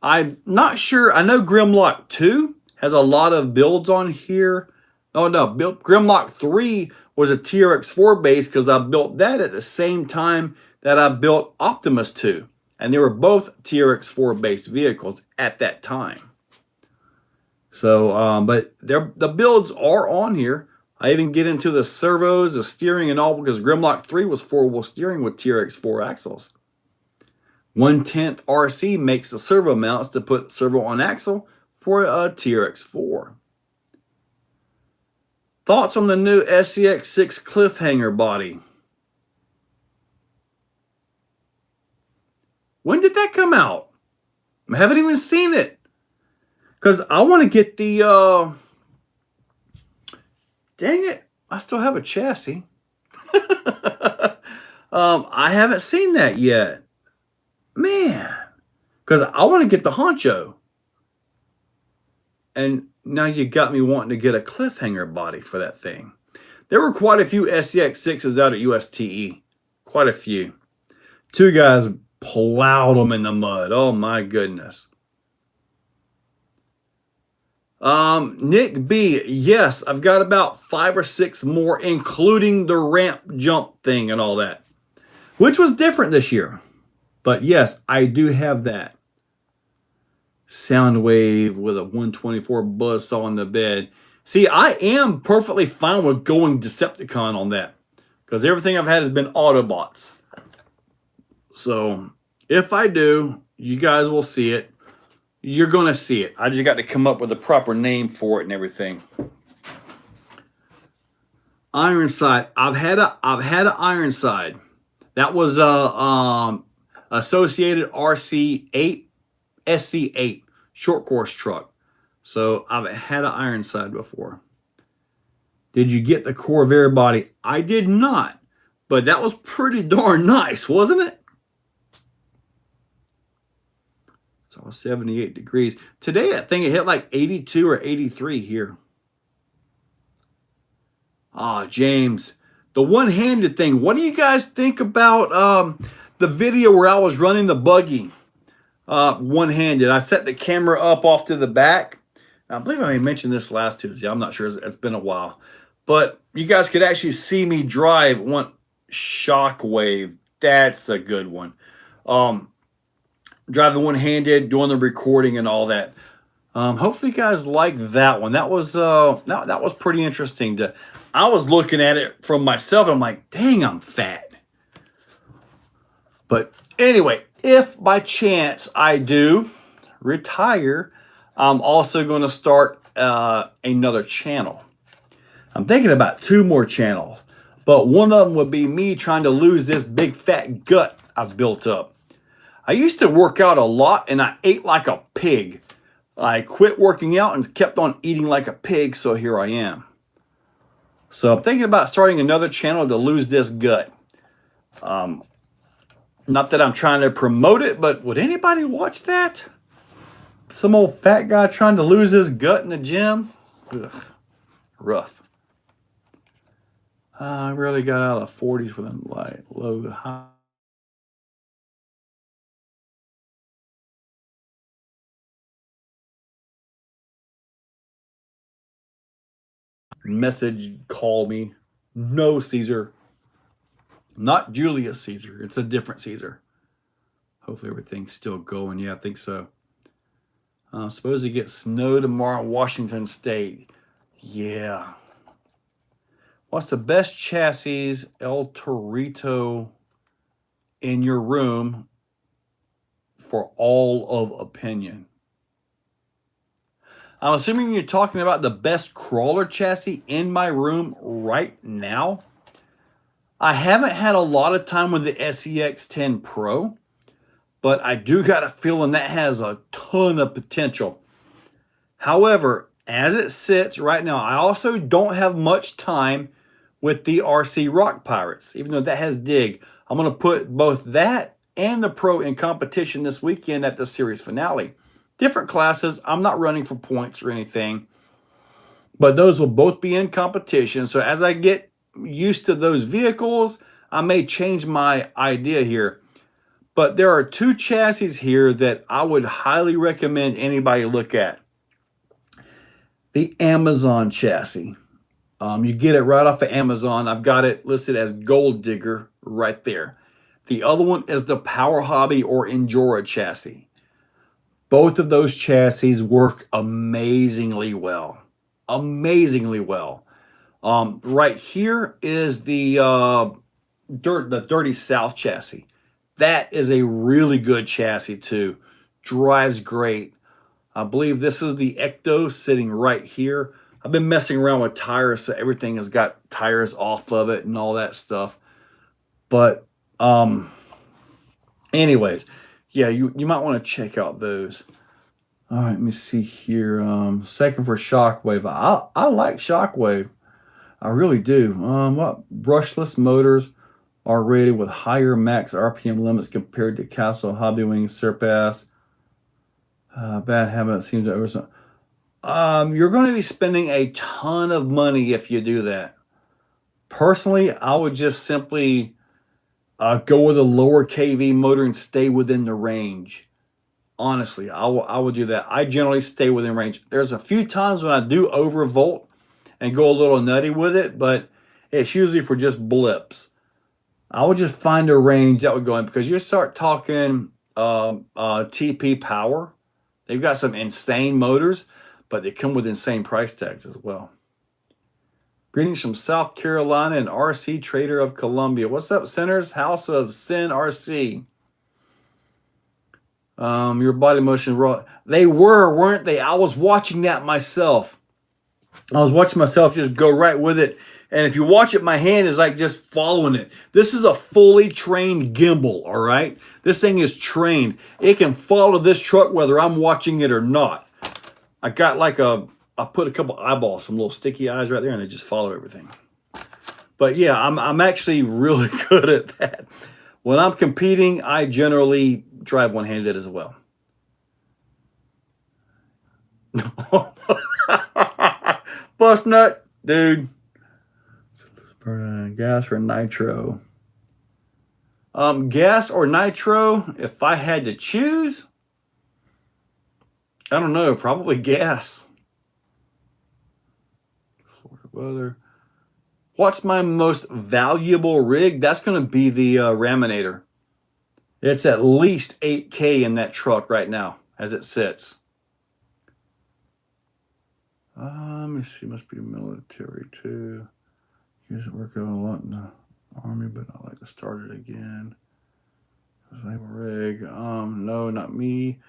I'm not sure. I know Grimlock 2 has a lot of builds on here. Oh, no. Grimlock 3 was a TRX4 base because I built that at the same time that I built Optimus 2. And they were both TRX4 based vehicles at that time. So, but the builds are on here. I even get into the servos, the steering and all because Grimlock 3 was 4-wheel steering with TRX4 axles. 1/10 RC makes the servo mounts to put servo on axle for a TRX4. Thoughts on the new SCX6 cliffhanger body? When did that come out? I haven't even seen it. Because I want to get the... Dang it. I still have a chassis. I haven't seen that yet. Man. Because I want to get the honcho. And now you got me wanting to get a cliffhanger body for that thing. There were quite a few SCX6s out at USTE. Quite a few. 2 guys plowed them in the mud. Oh my goodness. Nick B, yes, I've got about 5 or 6 more, including the ramp jump thing and all that, which was different this year. But yes, I do have that. Soundwave with a 124 buzzsaw on the bed. See, I am perfectly fine with going Decepticon on that because everything I've had has been Autobots. So if I do, you guys will see it. You're going to see it. I just got to come up with a proper name for it and everything. Ironside. I've had an Ironside. That was Associated RC8 SC8 short course truck. So I've had an Ironside before. Did you get the Corvair body? I did not, but that was pretty darn nice, wasn't it? It's all 78 degrees. Today, I think it hit like 82 or 83 here. Ah, James, the one-handed thing. What do you guys think about the video where I was running the buggy one-handed? I set the camera up off to the back. I believe I mentioned this last Tuesday. I'm not sure. It's been a while. But you guys could actually see me drive one Shockwave. That's a good one. Driving one-handed, doing the recording and all that. Hopefully you guys like that one. That was pretty interesting. I was looking at it from myself, and I'm like, dang, I'm fat. But anyway, if by chance I do retire, I'm also going to start another channel. I'm thinking about 2 more channels, but one of them would be me trying to lose this big fat gut I've built up. I used to work out a lot and I ate like a pig. I quit working out and kept on eating like a pig, so here I am. So I'm thinking about starting another channel to lose this gut. Not that I'm trying to promote it, but would anybody watch that? Some old fat guy trying to lose his gut in the gym? Ugh, rough. I really got out of the 40s for them light, low, high. Message, call me. No, Caesar. Not Julius Caesar. It's a different Caesar. Hopefully everything's still going. Yeah, I think so. Supposed to get snow tomorrow in Washington State. Yeah. What's the best chassis El Torito in your room for all of opinion? I'm assuming you're talking about the best crawler chassis in my room right now. I haven't had a lot of time with the SEX10 Pro, but I do got a feeling that has a ton of potential. However, as it sits right now, I also don't have much time with the RC Rock Pirates, even though that has dig. I'm going to put both that and the Pro in competition this weekend at the series finale. Different classes. I'm not running for points or anything, but those will both be in competition. So as I get used to those vehicles, I may change my idea here. But there are 2 chassis here that I would highly recommend anybody look at. The Amazon chassis. You get it right off of Amazon. I've got it listed as Gold Digger right there. The other one is the Power Hobby or Endura chassis. Both of those chassis work amazingly well. Amazingly well. Right here is the Dirty South chassis. That is a really good chassis too. Drives great. I believe this is the Ecto sitting right here. I've been messing around with tires, so everything has got tires off of it and all that stuff. But anyways, yeah, you might want to check out those. All right, let me see here. Second for Shockwave. I like Shockwave. I really do. What brushless motors are rated with higher max RPM limits compared to Castle Hobby Wing Surpass. Bad habit seems to over. You're going to be spending a ton of money if you do that. Personally, I would just simply go with a lower KV motor and stay within the range. Honestly, I would do that. I generally stay within range. There's a few times when I do overvolt and go a little nutty with it, but it's usually for just blips. I would just find a range that would go in, because you start talking TP Power. They've got some insane motors, but they come with insane price tags as well. Greetings from South Carolina and RC Trader of Columbia. What's up, Sinners? House of Sin RC. Your body motion raw. They weren't they? I was watching that myself. I was watching myself just go right with it. And if you watch it, my hand is like just following it. This is a fully trained gimbal, all right? This thing is trained. It can follow this truck whether I'm watching it or not. I got like I put a couple eyeballs, some little sticky eyes right there, and they just follow everything. But yeah, I'm actually really good at that. When I'm competing, I generally drive one-handed as well. Bust nut, dude. Gas or nitro? Gas or nitro? If I had to choose, I don't know. Probably gas. Florida weather. What's my most valuable rig? That's going to be the Raminator. It's at least 8K in that truck right now as it sits. Let me see. Must be military too. Used to work out a lot in the Army, but I like to start it again. Rig. No, not me.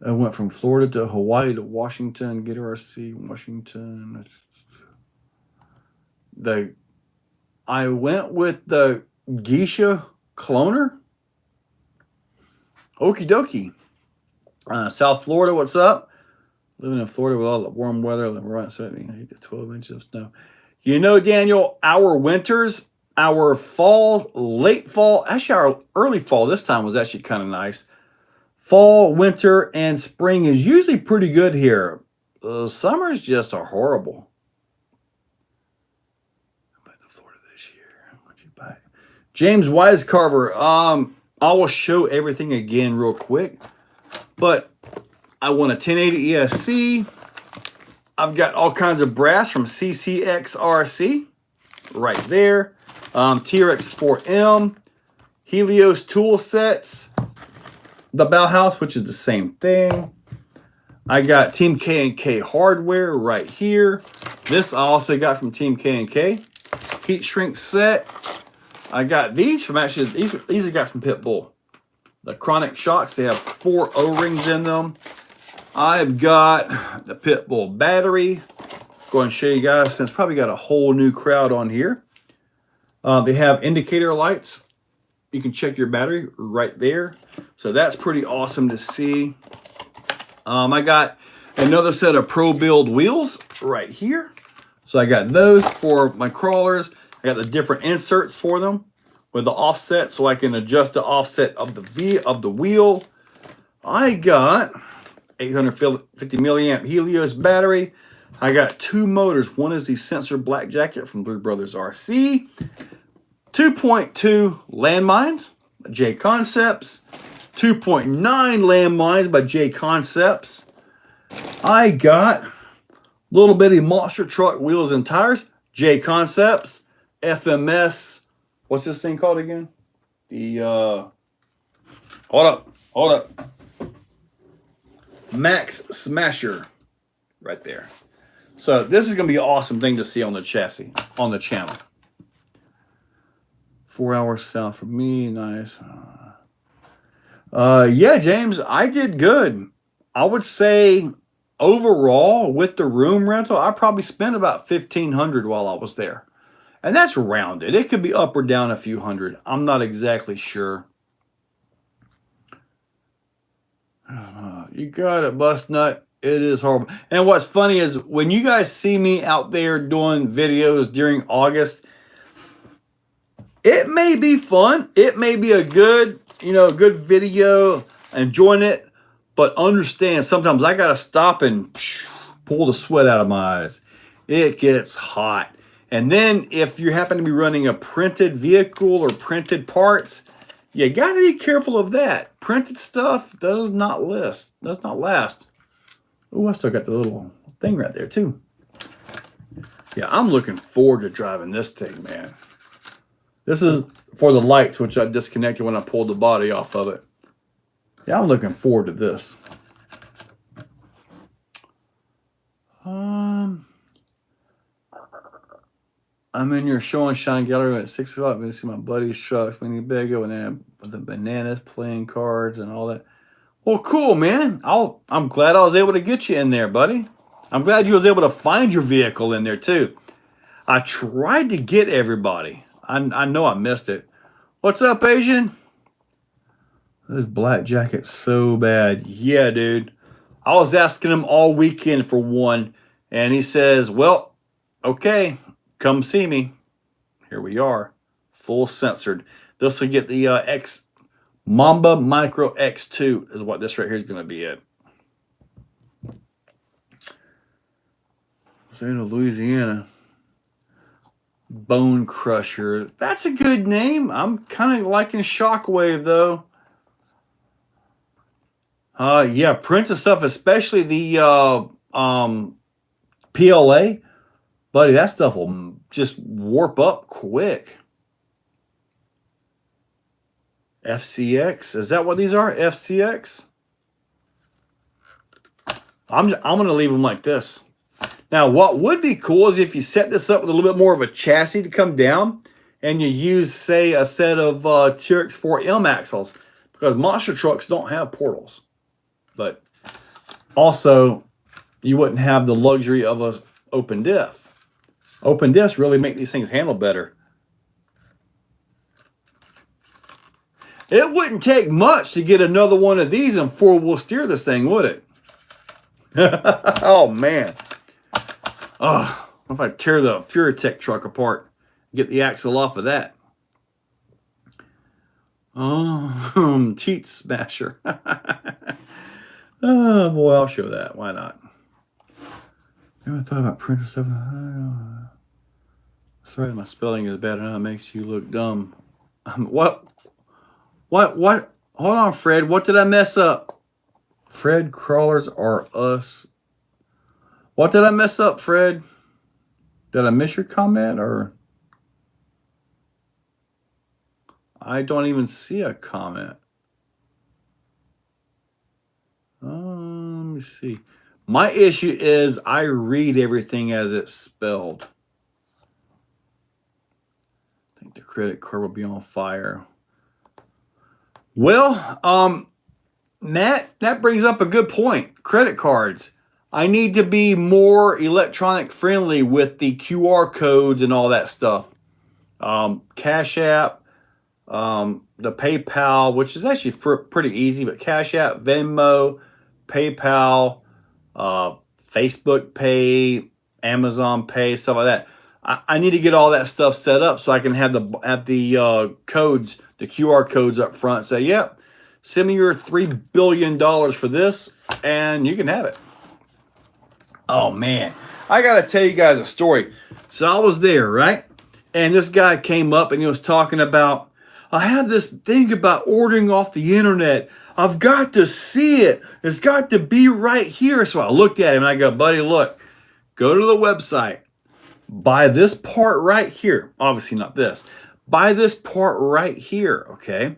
I went from Florida to Hawaii to Washington. Get RC, Washington. I went with the Geisha cloner. Okie dokie. South Florida, what's up? Living in Florida with all the warm weather, right? 8 to 12 inches of snow. You know, Daniel, our winters, our fall, late fall, actually our early fall this time was actually kind of nice. Fall, winter, and spring is usually pretty good here. Summers just are horrible. I bought the Florida this year. What'd you buy? James Wisecarver. I will show everything again real quick. But I want a 1080 ESC. I've got all kinds of brass from CCXRC right there. TRX4M, Helios tool sets, the Bauhaus, which is the same thing. I got Team K&K hardware right here. This I also got from Team K&K. Heat shrink set. I got these from actually, these I got from Pitbull. The Chronic Shocks, they have 4 O-rings in them. I've got the Pitbull battery. Go and show you guys, since probably got a whole new crowd on here. They have indicator lights. You can check your battery right there. So that's pretty awesome to see. I got another set of Pro Build wheels right here. So I got those for my crawlers. I got the different inserts for them with the offset, so I can adjust the offset of the wheel. I got 850 milliamp Helios battery. I got 2 motors. One is the Sensor Black Jacket from Blue Brothers RC. 2.2 landmines, J Concepts. 2.9 landmines by J Concepts. I got little bitty monster truck wheels and tires, J Concepts. FMS, what's this thing called again? The, hold up. Max Smasher, right there. So this is going to be an awesome thing to see on the chassis, on the channel. 4 hours south from me, nice. Yeah, James, I did good. I would say overall with the room rental, I probably spent about $1,500 while I was there. And that's rounded. It could be up or down a few hundred. I'm not exactly sure. You got it, Bust Nut. It is horrible. And what's funny is when you guys see me out there doing videos during August, it may be fun. It may be a good, good video, enjoying it. But understand, sometimes I got to stop and pull the sweat out of my eyes. It gets hot. And then if you happen to be running a printed vehicle or printed parts, you got to be careful of that. Printed stuff does not last. Oh, I still got the little thing right there too. Yeah, I'm looking forward to driving this thing, man. This is for the lights, which I disconnected when I pulled the body off of it. Yeah, I'm looking forward to this. I'm in your show and shine gallery at 6 o'clock. We see my buddy's trucks, Winnebago, and then the bananas, playing cards, and all that. Well, cool, man. I'm glad I was able to get you in there, buddy. I'm glad you was able to find your vehicle in there, too. I tried to get everybody. I know I missed it. What's up, Asian? This black jacket's so bad. Yeah, dude. I was asking him all weekend for one, and he says, well, okay, come see me. Here we are, full censored. This will get the Mamba Micro X2 is what this right here is going to be at. State of Louisiana. Bone Crusher. That's a good name. I'm kind of liking Shockwave, though. Yeah, printed stuff, especially the PLA. Buddy, that stuff will just warp up quick. FCX. Is that what these are? FCX? I'm going to leave them like this. Now, what would be cool is if you set this up with a little bit more of a chassis to come down and you use, say, a set of TRX4M axles because monster trucks don't have portals. But also, you wouldn't have the luxury of a open diff. Open diffs really make these things handle better. It wouldn't take much to get another one of these and four-wheel steer this thing, would it? Oh, man. Oh, what if I tear the Furitech truck apart, get the axle off of that? Oh, teat smasher. Oh, boy, I'll show that. Why not? Never thought about Princess 7. Sorry, my spelling is bad enough. It makes you look dumb. What? Hold on, Fred. What did I mess up? Fred, crawlers are us. What did I mess up, Fred? Did I miss your comment, or? I don't even see a comment. Let me see. My issue is I read everything as it's spelled. I think the credit card will be on fire. Well, Matt, that brings up a good point. Credit cards. I need to be more electronic friendly with the QR codes and all that stuff. Cash App, the PayPal, which is actually pretty easy, but Cash App, Venmo, PayPal, Facebook Pay, Amazon Pay, stuff like that. I need to get all that stuff set up so I can have the codes, the QR codes up front. Say, yep, send me your $3 billion for this, and you can have it. Oh, man. I got to tell you guys a story. So I was there, right? And this guy came up and he was talking about, I have this thing about ordering off the internet. I've got to see it. It's got to be right here. So I looked at him and I go, buddy, look, go to the website. Buy this part right here. Obviously not this. Buy this part right here, okay?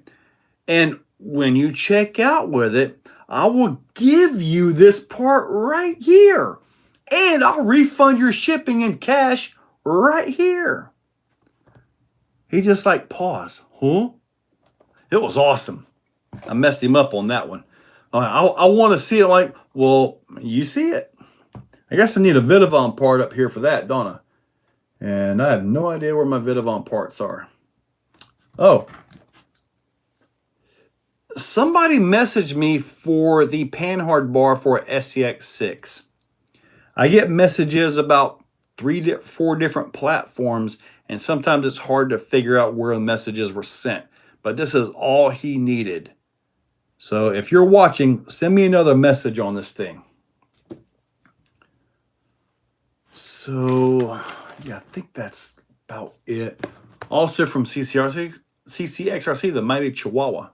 And when you check out with it, I will give you this part right here. And I'll refund your shipping in cash right here. He just like paused. Huh? It was awesome. I messed him up on that one. I want to see it. Like, well, you see it. I guess I need a Vidavon part up here for that, don't I? And I have no idea where my Vidavon parts are. Oh. Somebody messaged me for the Panhard bar for SCX6. I get messages about 4 different platforms, and sometimes it's hard to figure out where the messages were sent. But this is all he needed. So if you're watching, send me another message on this thing. So, yeah, I think that's about it. Also from CCXRC, the Mighty Chihuahua.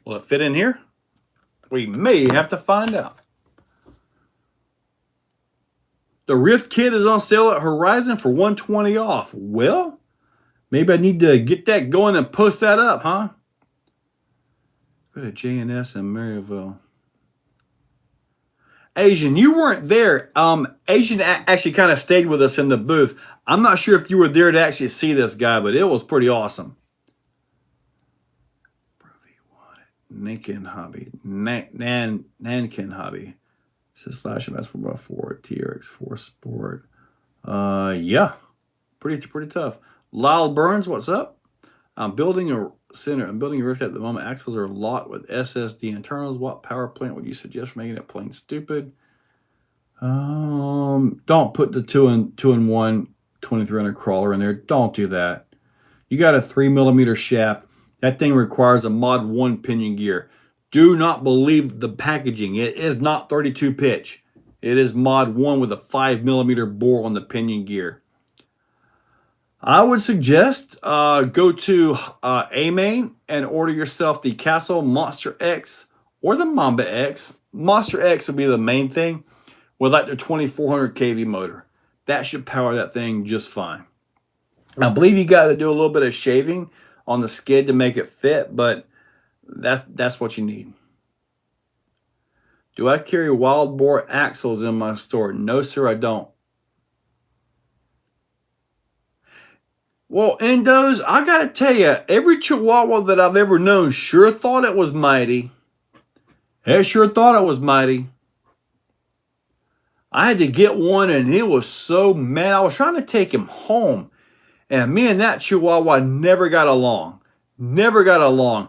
Will it fit in here? We may have to find out. The Rift kit is on sale at Horizon for $120 off. Well, maybe I need to get that going and post that up, huh? Go to JNS in Maryville. Asian, you weren't there. Asian actually kind of stayed with us in the booth. I'm not sure if you were there to actually see this guy, but it was pretty awesome. Nankin Hobby. Nankin Hobby. Says slash MS4 4 TRX4 Sport. Yeah. Pretty tough. Lyle Burns, what's up? I'm building a rift at the moment. Axles are locked with SSD internals. What power plant would you suggest for making it plain stupid? Don't put the 2-in-1 2300 crawler in there. Don't do that. You got a 3mm shaft. That thing requires a Mod 1 pinion gear. Do not believe the packaging. It is not 32 pitch. It is Mod 1 with a 5mm bore on the pinion gear. I would suggest go to A-Main and order yourself the Castle Monster X or the Mamba X. Monster X would be the main thing with like the 2400 kV motor. That should power that thing just fine. I believe you got to do a little bit of shaving on the skid to make it fit, but that's what you need. Do I carry wild boar axles in my store? No, sir, I don't. Well, Endos, I got to tell you, every Chihuahua that I've ever known sure thought it was mighty. It sure thought it was mighty. I had to get one, and he was so mad. I was trying to take him home, and me and that Chihuahua never got along. Never got along.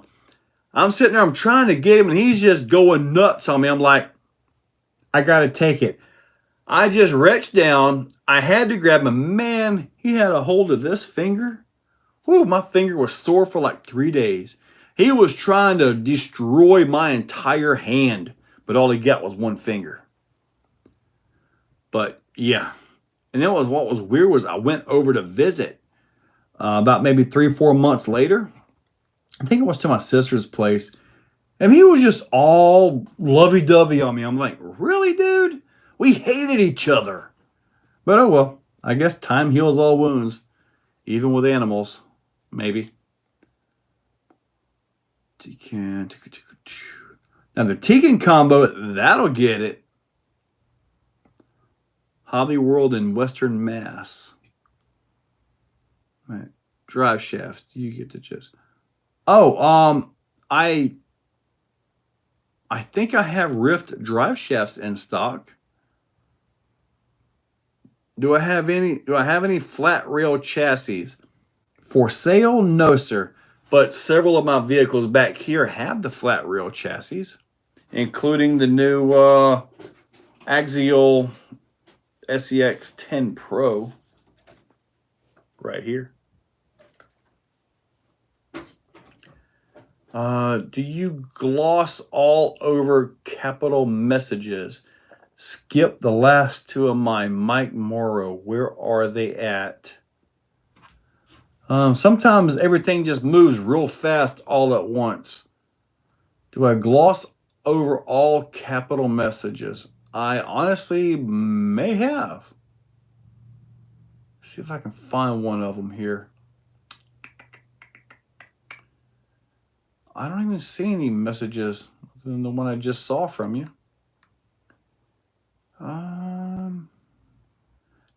I'm sitting there, I'm trying to get him, and he's just going nuts on me. I'm like, I got to take it. I just reached down. I had to grab him. Man, he had a hold of this finger. Whew, my finger was sore for like 3 days. He was trying to destroy my entire hand, but all he got was one finger. But yeah. And then what was weird was I went over to visit about maybe 3-4 months later. I think it was to my sister's place. And he was just all lovey-dovey on me. I'm like, really, dude? We hated each other. But oh well. I guess time heals all wounds. Even with animals. Maybe. Now the Tekin combo, that'll get it. Hobby World in Western Mass. Right. Drive shafts. You get the gist. Oh, I think I have Rift drive shafts in stock. Do I have any flat rail chassis for sale? No, sir. But several of my vehicles back here have the flat rail chassis, including the new Axial SEX 10 Pro right here. Do you gloss all over capital messages? Skip the last two of mine. Mike Morrow. Where are they at? Sometimes everything just moves real fast all at once. Do I gloss over all capital messages? I honestly may have. Let's see if I can find one of them here. I don't even see any messages other than the one I just saw from you.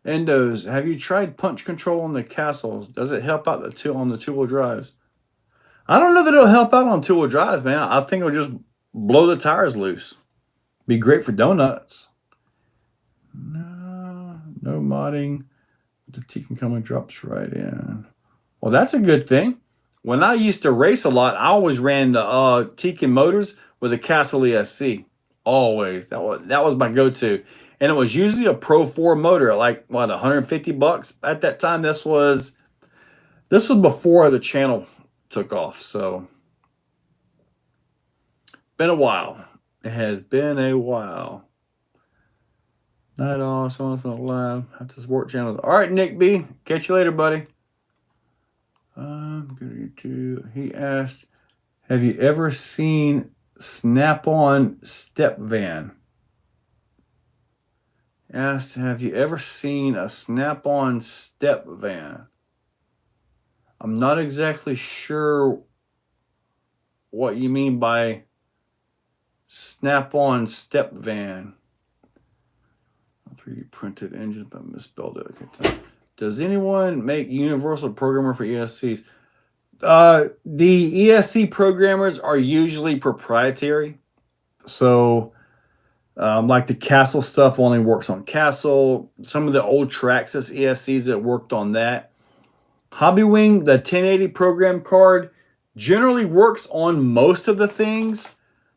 Endos, have you tried punch control on the castles? Does it help out on the two-wheel drives? I don't know that it'll help out on two-wheel drives, man. I think it'll just blow the tires loose. Be great for donuts. No modding. The Tekin coming drops right in. Well, that's a good thing. When I used to race a lot, I always ran the Tekin motors with a Castle ESC. Always. That was my go-to. And it was usually a Pro 4 motor at like, what, $150 at that time. This was before the channel took off. So, been a while. It has been a while. Night all, someone's not live. Have to support channel. All right, Nick B. Catch you later, buddy. He asked, have you ever seen Snap-on step van? Asked, have you ever seen a Snap-on step van? I'm not exactly sure what you mean by Snap-on step van. 3D printed engine, but misspelled it. Okay. Does anyone make universal programmer for ESCs? The ESC programmers are usually proprietary. So, like the Castle stuff only works on Castle. Some of the old Traxxas ESCs that worked on that. Hobbywing, the 1080 program card, generally works on most of the things.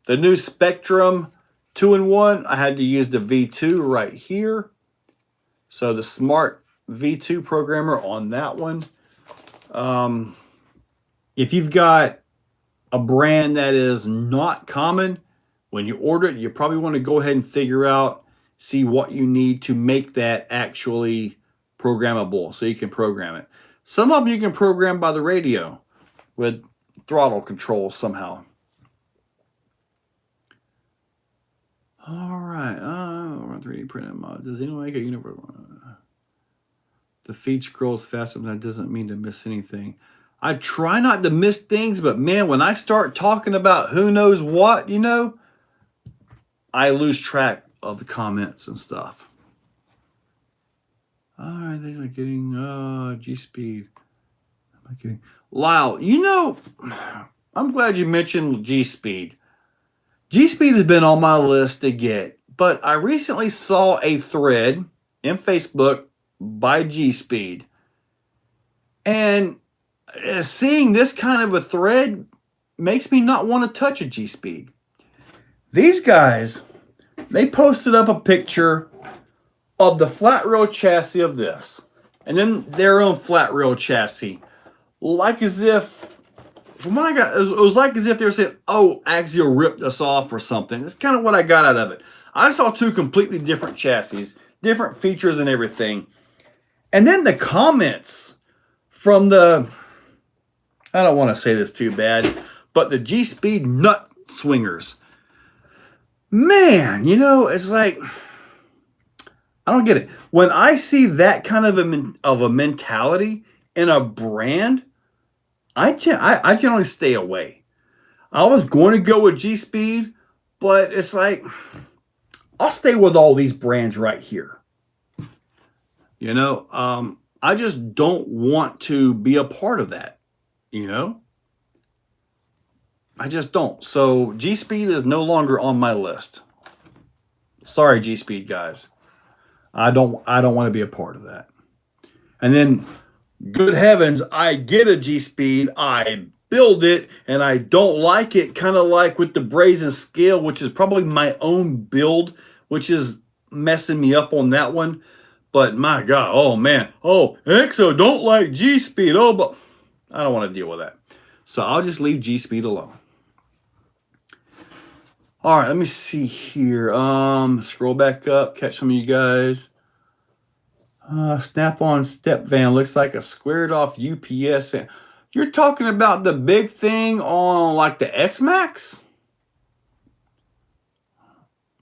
The new Spectrum 2-in-1, I had to use the V2 right here. So the Smart V2 programmer on that one. If you've got a brand that is not common, when you order it, you probably want to go ahead and figure out, see what you need to make that actually programmable so you can program it. Some of them you can program by the radio with throttle control somehow. All right. 3D printed mod. Does anyone make a universal? The feed scrolls fast sometimes doesn't mean to miss anything. I try not to miss things, but man, when I start talking about who knows what, you know, I lose track of the comments and stuff. All right, they are getting G-Speed. Okay. Lyle, you know, I'm glad you mentioned G-Speed. G-Speed has been on my list to get, but I recently saw a thread in Facebook by G-Speed. And seeing this kind of a thread makes me not want to touch a G-Speed. These guys, they posted up a picture of the flat rail chassis of this, and then their own flat rail chassis, like as if, from what I got, it was like as if they were saying, "Oh, Axial ripped us off" or something. That's kind of what I got out of it. I saw two completely different chassis, different features and everything, and then the comments from the, I don't want to say this too bad, but the G-Speed nut swingers. Man, you know, it's like, I don't get it. When I see that kind of a mentality in a brand, I generally stay away. I was going to go with G-Speed, but it's like, I'll stay with all these brands right here. You know, I just don't want to be a part of that, you know? I just don't. So G-Speed is no longer on my list. Sorry, G-Speed guys. I don't want to be a part of that. And then, good heavens, I get a G-Speed, I build it, and I don't like it, kind of like with the Brazen Scale, which is probably my own build, which is messing me up on that one. But my God, oh man, oh, Exo don't like G-Speed, oh, but I don't want to deal with that. So I'll just leave G-Speed alone. All right, let me see here. Scroll back up, catch some of you guys. Snap-on step van looks like a squared off UPS van. You're talking about the big thing on like the X-Max?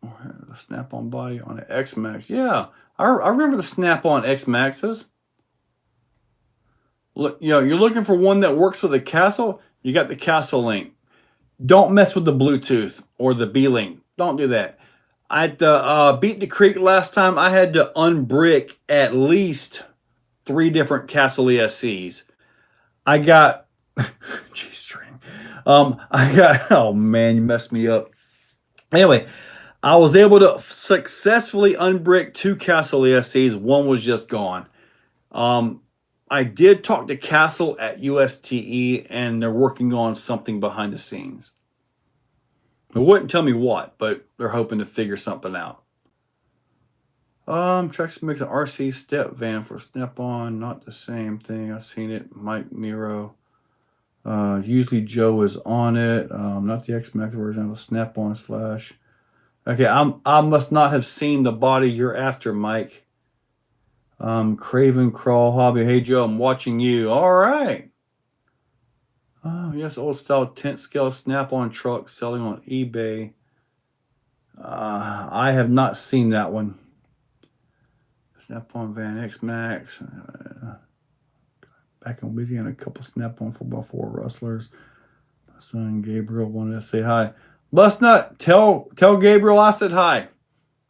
The snap-on body on the X-Max. Yeah, I remember the snap-on X-Maxes. Look, you know, you're looking for one that works with a Castle. You got the Castle Link. Don't mess with the Bluetooth or the B-Link. Don't do that. I had to beat the creek last time. I had to unbrick at least 3 different Castle ESCs. I got G-string. I got, oh man, you messed me up. Anyway, I was able to successfully unbrick 2 Castle ESCs. One was just gone. I did talk to Castle at USTE, and they're working on something behind the scenes. They wouldn't tell me what, but they're hoping to figure something out. Trax makes an RC step van for Snap-on. Not the same thing. I've seen it. Mike Miro. Usually Joe is on it. Not the X-Max version of a Snap-on slash. Okay, I must not have seen the body you're after, Mike. Craven Crawl Hobby. Hey Joe, I'm watching you. All right. Oh yes, old style tent scale Snap-on truck selling on eBay. I have not seen that one. Snap-on van X-Max. Back in Louisiana, a couple Snap-on 4x4 rustlers. My son Gabriel wanted to say hi. Bustnut, tell Gabriel I said hi.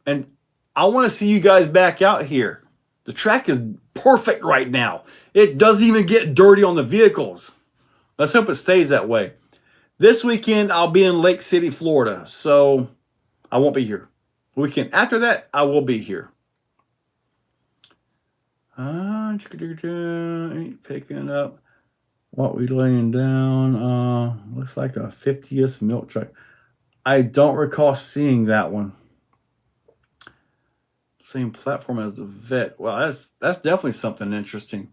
And I want to see you guys back out here. The track is perfect right now. It doesn't even get dirty on the vehicles. Let's hope it stays that way. This weekend, I'll be in Lake City, Florida, so I won't be here. The weekend after that, I will be here. Ain't picking up what we laying down. Looks like a 50th milk truck. I don't recall seeing that one. Same platform as the Vet. Well, that's definitely something interesting.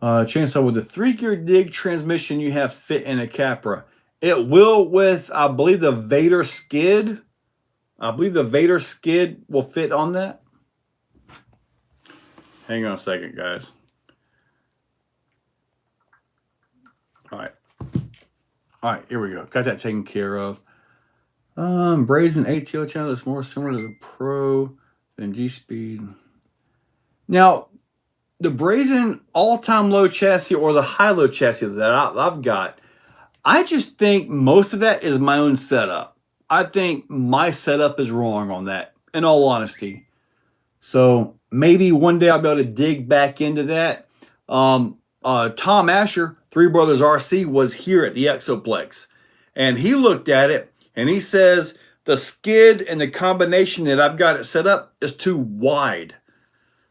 Chainsaw with the 3-gear dig transmission you have fit in a Capra. It will with, I believe, the Vader skid. I believe the Vader skid will fit on that. Hang on a second, guys. All right, here we go. Got that taken care of. Brazen ATO channel is more similar to the Pro than G-Speed. Now, the Brazen all-time low chassis or the high-low chassis that I've got, I just think most of that is my own setup. I think my setup is wrong on that, in all honesty. So maybe one day I'll be able to dig back into that. Tom Asher, Three Brothers RC, was here at the Exoplex. And he looked at it and he says, the skid and the combination that I've got it set up is too wide.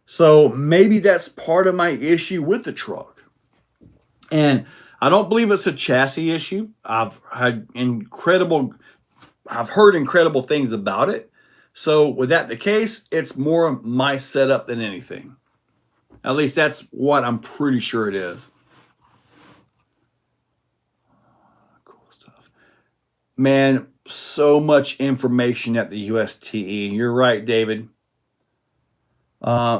So maybe that's part of my issue with the truck. And I don't believe it's a chassis issue. I've heard incredible things about it. So with that the case, it's more my setup than anything. At least that's what I'm pretty sure it is. Cool stuff. Man, so much information at the USTE. You're right, David.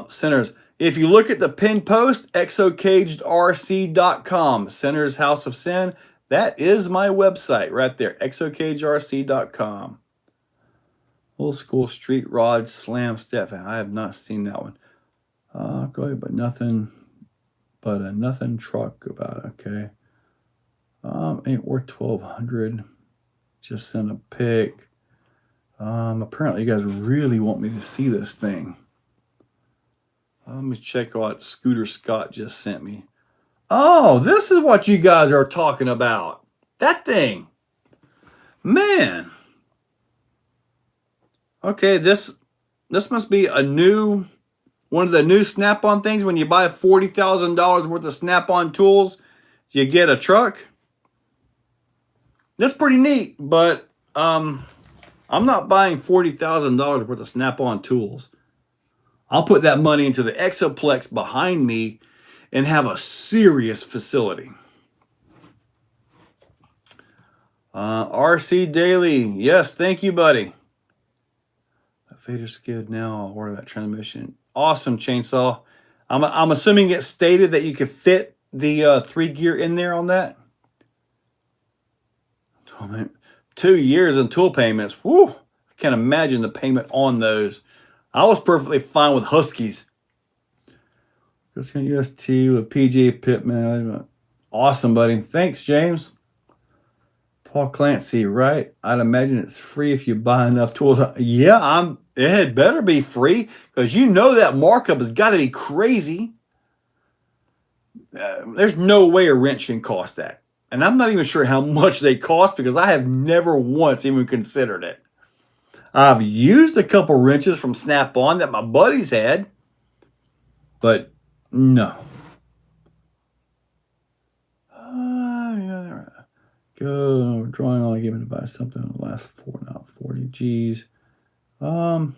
Sinners, if you look at the pin post, exocagedrc.com, Sinners House of Sin, that is my website right there, exocagedrc.com. Old school street rod slam step. I have not seen that one. Go ahead, but nothing but a nothing truck about it. Okay. Ain't worth 1,200. Just sent a pic. Apparently you guys really want me to see this thing. Let me check what Scooter Scott just sent me. Oh, this is what you guys are talking about. That thing. Man. Okay, this must be a new, one of the new Snap-on things. When you buy $40,000 worth of Snap-on tools, you get a truck. That's pretty neat, but I'm not buying $40,000 worth of Snap-on tools. I'll put that money into the Exoplex behind me and have a serious facility. RC Daily. Yes, thank you, buddy. A fader skid now. I'll order that transmission. Awesome chainsaw. I'm assuming it stated that you could fit the 3 gear in there on that. 2 years in tool payments. Woo! I can't imagine the payment on those. I was perfectly fine with Huskies. Just going UST with PJ Pittman. Awesome, buddy. Thanks, James. Paul Clancy, right? I'd imagine it's free if you buy enough tools. Yeah, it had better be free because you know that markup has got to be crazy. There's no way a wrench can cost that. And I'm not even sure how much they cost because I have never once even considered it. I've used a couple wrenches from Snap-on that my buddies had, but no. Go drawing only given to buy something in the last 4, not 40 G's. Good.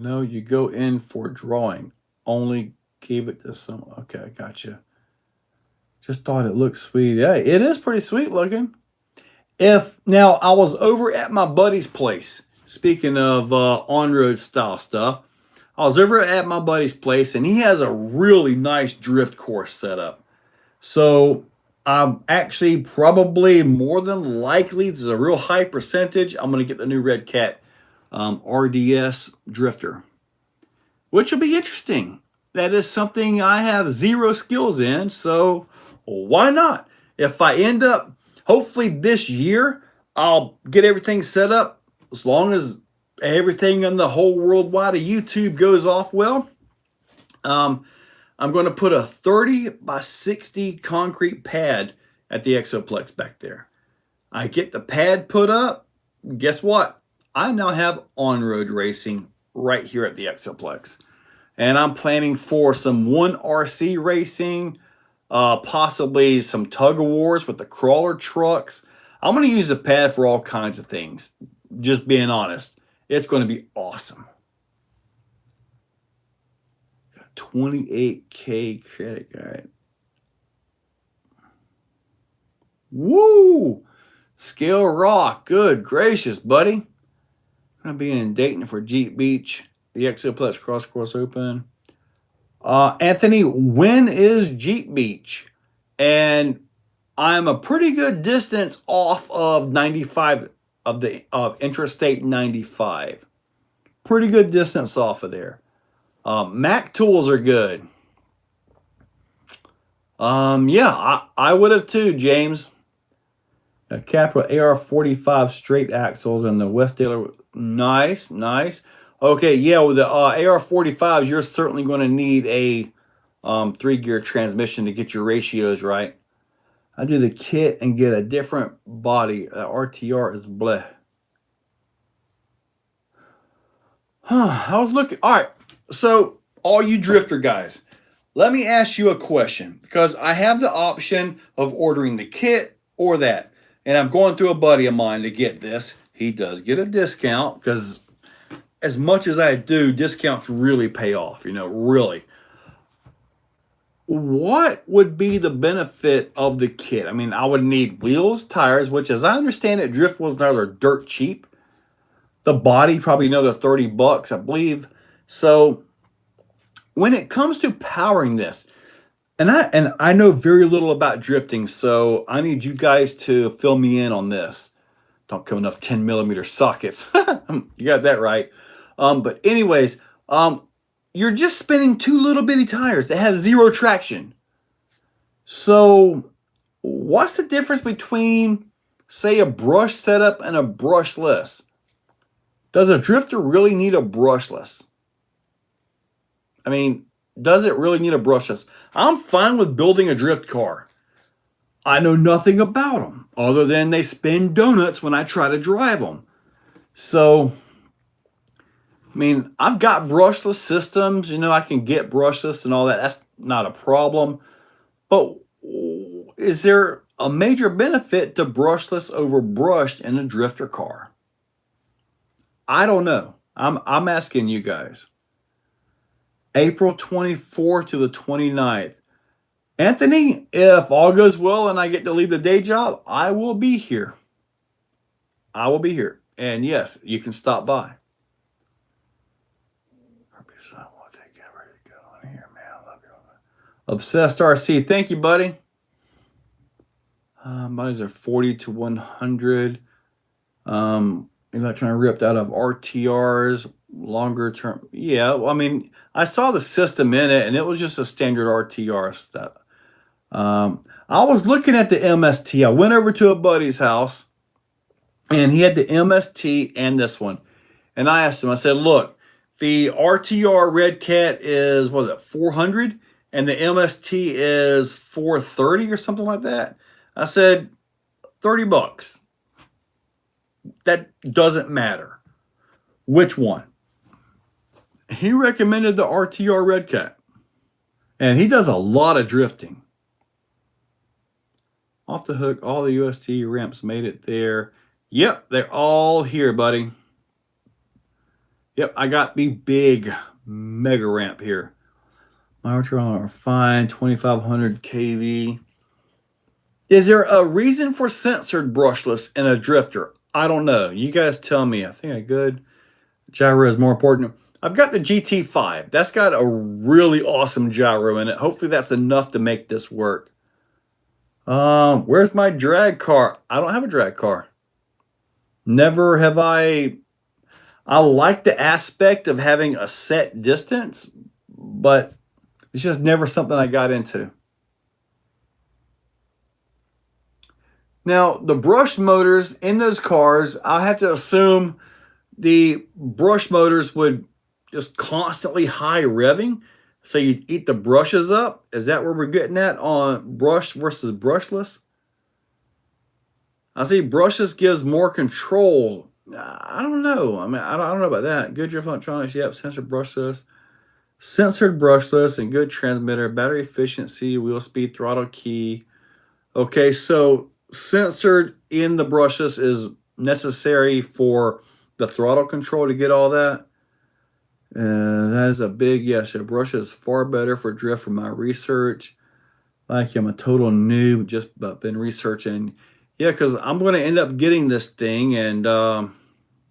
No, you go in for drawing. Only gave it to someone. Okay, I gotcha. Just thought it looked sweet. Yeah, it is pretty sweet looking. Now I was over at my buddy's place. Speaking of on-road style stuff, I was over at my buddy's place and he has a really nice drift course set up. So I'm actually probably more than likely, this is a real high percentage, I'm going to get the new Red Cat RDS drifter, which will be interesting. That is something I have zero skills in, so why not? If I end up, hopefully this year, I'll get everything set up as long as everything on the whole worldwide of YouTube goes off well. I'm going to put a 30 by 60 concrete pad at the Exoplex back there. I get the pad put up. Guess what? I now have on-road racing right here at the Exoplex. And I'm planning for some 1RC racing, possibly some tug-of-wars with the crawler trucks. I'm going to use the pad for all kinds of things. Just being honest. It's going to be awesome. 28K credit card. Woo! Scale Rock. Good gracious, buddy. I'm going to be in Dayton for Jeep Beach. The Exoplex Cross Course Open. Anthony, when is Jeep Beach? And I'm a pretty good distance off of 95 of Interstate 95. Pretty good distance off of there. Mac tools are good. Yeah, I would have too, James. A Capra AR-45 straight axles and the West Taylor. Nice. Okay, yeah, with the AR-45s, you're certainly going to need a 3-gear transmission to get your ratios right. I do the kit and get a different body. RTR is bleh. I was looking. All right. So, all you drifter guys, let me ask you a question because I have the option of ordering the kit or that. And I'm going through a buddy of mine to get this. He does get a discount because as much as I do, discounts really pay off, really. What would be the benefit of the kit? I mean, I would need wheels, tires, which as I understand it, drift wheels now are dirt cheap. The body, probably another $30, I believe. So when it comes to powering this, and I know very little about drifting, so I need you guys to fill me in on this. Don't come enough 10mm sockets. You got that right. But anyways, you're just spinning 2 little bitty tires that have 0 traction. So what's the difference between, say, a brush setup and a brushless? Does a drifter really need a brushless? I mean, does it really need a brushless? I'm fine with building a drift car. I know nothing about them other than they spin donuts when I try to drive them. So, I mean, I've got brushless systems. I can get brushless and all that. That's not a problem. But is there a major benefit to brushless over brushed in a drifter car? I don't know. I'm asking you guys. April 24th to the 29th. Anthony, if all goes well and I get to leave the day job, I will be here. I will be here. And yes, you can stop by. Obsessed RC, thank you, buddy. Bodies are 40 to 100. Electron ripped out of RTRs, longer term. Yeah, well, I mean, I saw the system in it, and it was just a standard RTR stuff. I was looking at the MST. I went over to a buddy's house, and he had the MST and this one. And I asked him, I said, look, the RTR Red Cat is, what is it, 400? And the MST is 430 or something like that. I said, $30. That doesn't matter. Which one? He recommended the RTR Red Cat. And he does a lot of drifting. Off the hook, all the USTE ramps made it there. Yep, they're all here, buddy. Yep, I got the big mega ramp here. My RTR are fine, 2500 kV. Is there a reason for censored brushless in a drifter? I don't know. You guys tell me. I think a good gyro is more important. I've got the GT5. That's got a really awesome gyro in it. Hopefully that's enough to make this work. Where's my drag car? I don't have a drag car. Never have I like the aspect of having a set distance, but it's just never something I got into. Now, the brush motors in those cars, I have to assume the brush motors would just constantly high revving. So you'd eat the brushes up. Is that where we're getting at on brush versus brushless? I see brushless gives more control. I don't know. I mean, I don't know about that. Good drift electronics, yep. Censored brushless. Censored brushless and good transmitter. Battery efficiency, wheel speed, throttle key. Okay, so censored in the brushless is necessary for the throttle control to get all that. That is a big yes. Your brush is far better for drift from my research. Like I'm a total noob, just been researching. Yeah, because I'm going to end up getting this thing and going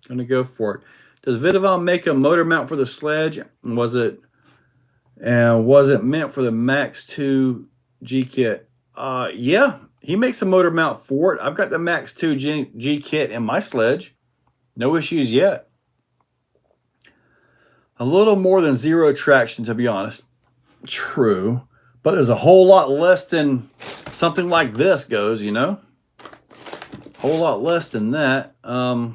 to go for it. Does Vitaval make a motor mount for the sledge? Was it meant for the Max 2 G kit? Yeah, he makes a motor mount for it. I've got the Max 2 G kit in my sledge. No issues yet. A little more than 0 traction, to be honest. True. But there's a whole lot less than something like this goes, you know? Whole lot less than that. What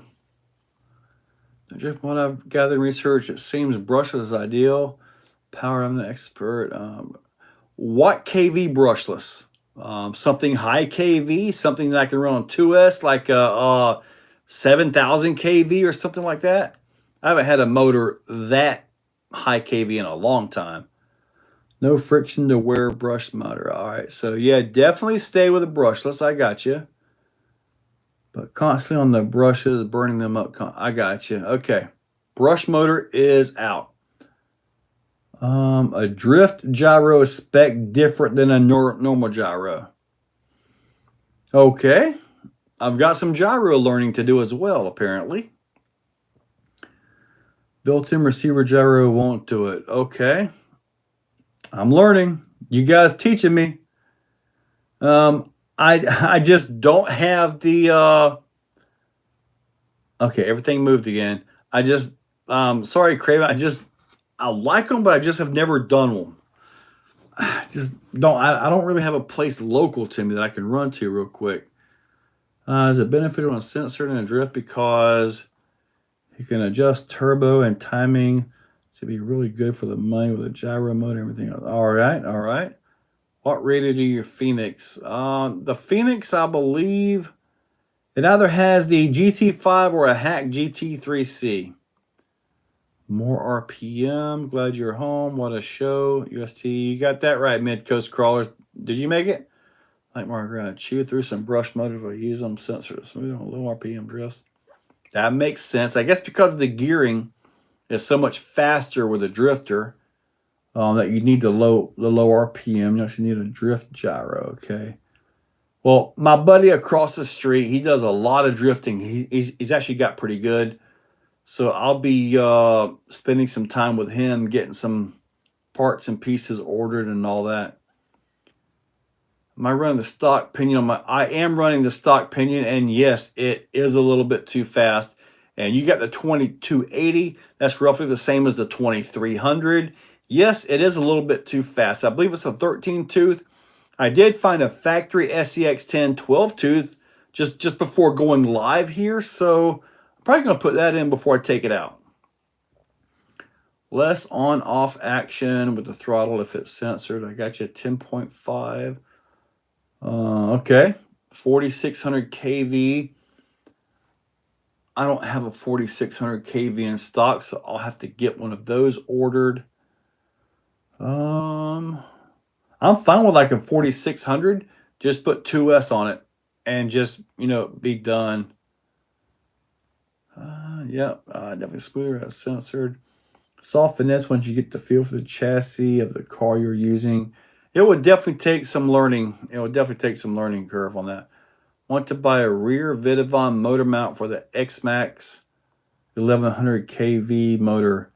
I've gathered in research, it seems brushless is ideal. Power, I'm the expert. what KV brushless? Something high KV, something that I can run on 2S, like a 7,000 KV or something like that. I haven't had a motor that high KV in a long time. No friction to wear brush motor. All right, so yeah, definitely stay with a brushless. I got you. But constantly on the brushes, burning them up. I got you. Okay, brush motor is out. A drift gyro spec different than a normal gyro. Okay, I've got some gyro learning to do as well, apparently. Built-in receiver gyro won't do it. Okay, I'm learning. You guys teaching me. I just don't have the okay, everything moved again. I just sorry, Craven. I like them, but I just have never done one. I don't really have a place local to me that I can run to real quick. Is it beneficial on a sensor and a drift because you can adjust turbo and timing to be really good for the money with a gyro motor and everything else. All right, all right. What rated are your Phoenix? The Phoenix, I believe, it either has the GT5 or a Hack GT3C. More RPM. Glad you're home. What a show. USTE. You got that right, Mid-Coast Crawlers. Did you make it? Like Margaret. Chew through some brush motors or use them sensors. Smooth on low RPM drifts. That makes sense. I guess because the gearing is so much faster with a drifter that you need the low RPM. You actually need a drift gyro. Okay. Well, my buddy across the street, he does a lot of drifting. He's actually got pretty good. So I'll be spending some time with him, getting some parts and pieces ordered and all that. Am I running the stock pinion on my? I am running the stock pinion, and yes, it is a little bit too fast. And you got the 2280. That's roughly the same as the 2300. Yes, it is a little bit too fast. I believe it's a 13 tooth. I did find a factory SCX10 12 tooth just before going live here, so I'm probably going to put that in before I take it out. Less on-off action with the throttle if it's censored. I got you 10.5. Okay, 4600 kV. I don't have a 4600 kV in stock, so I'll have to get one of those ordered. I'm fine with like a 4600. Just put 2S on it and just, be done. Yeah, definitely smoother as censored. Soft finesse once you get the feel for the chassis of the car you're using. It would definitely take some learning. It would definitely take some learning curve on that. Want to buy a rear Vidavon motor mount for the X-Max 1100 kV motor.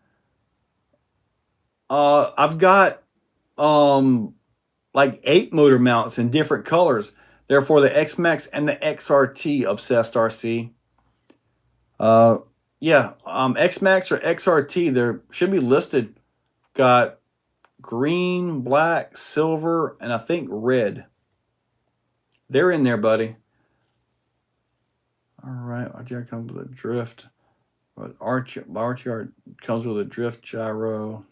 I've got like 8 motor mounts in different colors. Therefore, the X-Max and the XRT, Obsessed RC. Yeah, X-Max or XRT, there should be listed. Got green, black, silver, and I think red. They're in there, buddy. All right, RTR comes with a drift. But RTR comes with a drift gyro.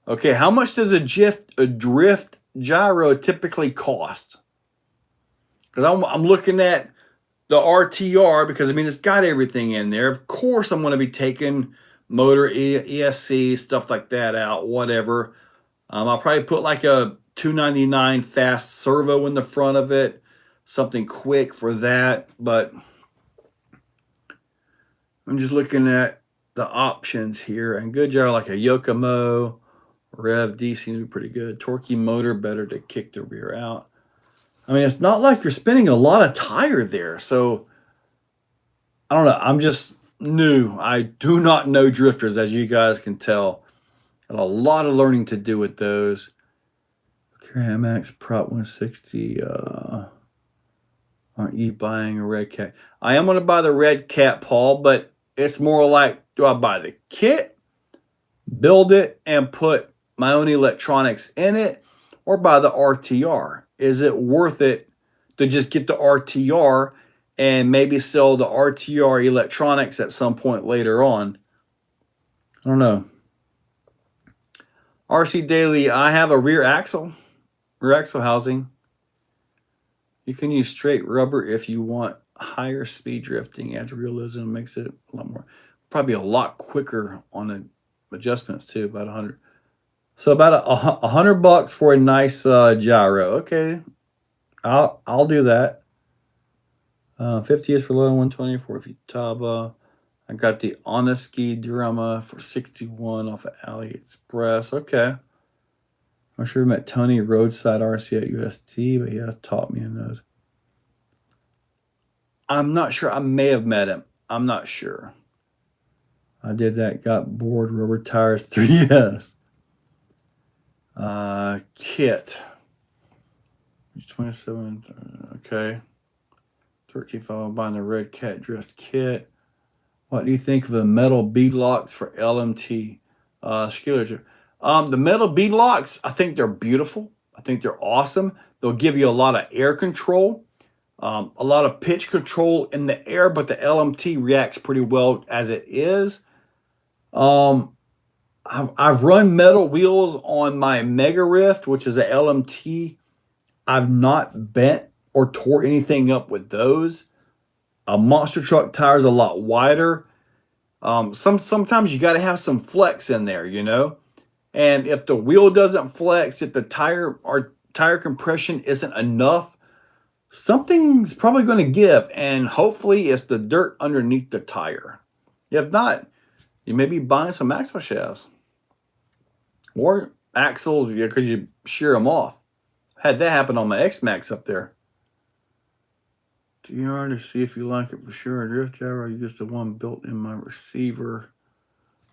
Okay, how much does a drift gyro typically cost? Because I'm looking at the RTR because, it's got everything in there. Of course, I'm going to be taking motor, ESC, stuff like that out, whatever. I'll probably put like a 299 fast servo in the front of it. Something quick for that. But I'm just looking at the options here. And good gyro like a Yokomo. Rev D seems to be pretty good. Torquey motor, better to kick the rear out. It's not like you're spinning a lot of tire there. So, I don't know. I'm just new. I do not know drifters, as you guys can tell. Got a lot of learning to do with those. Max Prop 160. Aren't you buying a red cat? I am going to buy the red cat, Paul, but it's more like, do I buy the kit, build it, and put my own electronics in it, or buy the RTR? Is it worth it to just get the RTR and maybe sell the RTR electronics at some point later on? I don't know. RC Daily, I have a rear axle housing. You can use straight rubber if you want higher speed drifting. Adds realism, makes it a lot more, probably a lot quicker on the adjustments too. About 100. So about $100 for a nice gyro. Okay, I'll do that. 50 is for low, 120 for Futaba. I got the Honesty Drama for 61 off of AliExpress. Okay. I'm sure we met Tony Roadside RC at USTE, but he has taught me in those. I'm not sure. I may have met him. I'm not sure. I did that. Got bored. Rubber tires 3S. Kit. 27. Okay. 13.5. Buying the Red Cat Drift kit. What do you think of the metal bead locks for LMT? Skiller. The metal bead locks, I think they're beautiful. I think they're awesome. They'll give you a lot of air control, a lot of pitch control in the air, but the LMT reacts pretty well as it is. I've run metal wheels on my Mega Rift, which is a LMT. I've not bent or tore anything up with those. A monster truck tire is a lot wider. Sometimes you got to have some flex in there, you know. And if the wheel doesn't flex, if the tire compression isn't enough, something's probably going to give. And hopefully it's the dirt underneath the tire. If not, you may be buying some axle shafts or axles because you shear them off. Had that happen on my X-Max up there. DR to see if you like it for sure. Drift gyro, I used the one built in my receiver.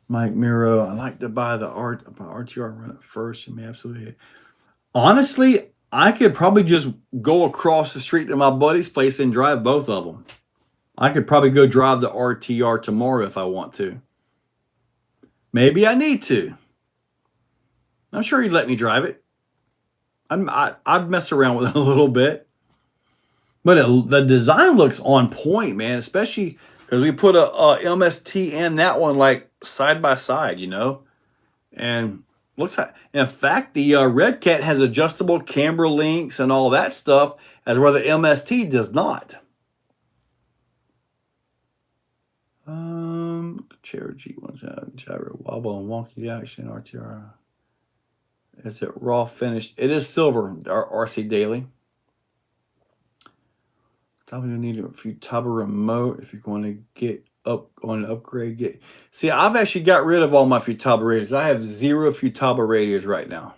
Mike Miro, I like to buy the RTR, run it first. You may absolutely. Honestly, I could probably just go across the street to my buddy's place and drive both of them. I could probably go drive the RTR tomorrow if I want to. Maybe I need to. I'm sure he'd let me drive it. I'd mess around with it a little bit. But the design looks on point, man, especially because we put a MST and that one like side by side, you know. And looks like, in fact, the Red Cat has adjustable camber links and all that stuff, as where the MST does not. Chair G1's gyro wobble and wonky action RTR. Is it raw finished? It is silver, RC Daily. Probably gonna need a Futaba remote if you're going to get upgrade. See, I've actually got rid of all my Futaba radios. I have 0 Futaba radios right now.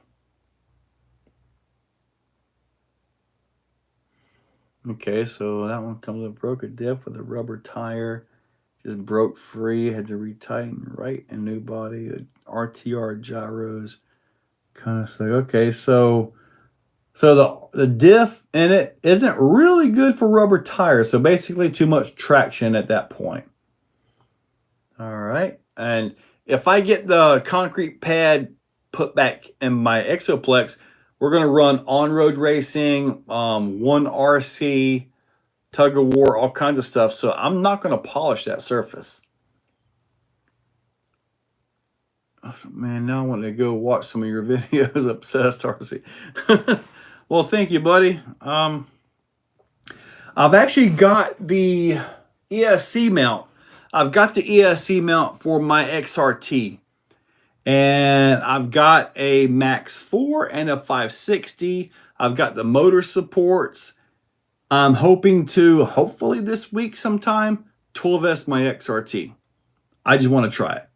Okay, so that one comes with broke a diff with a rubber tire. Just broke free. Had to retighten right and new body. RTR gyros. Kind of say, okay, so the diff in it isn't really good for rubber tires. So basically too much traction at that point. All right. And if I get the concrete pad put back in my Exoplex, we're going to run on-road racing, 1RC, tug of war, all kinds of stuff. So I'm not going to polish that surface. Man, now I want to go watch some of your videos. Obsessed RC. Well, thank you, buddy. I've actually got the ESC mount. I've got the ESC mount for my XRT. And I've got a Max 4 and a 560. I've got the motor supports. I'm hoping to, hopefully this week sometime, 12S my XRT. I just want to try it.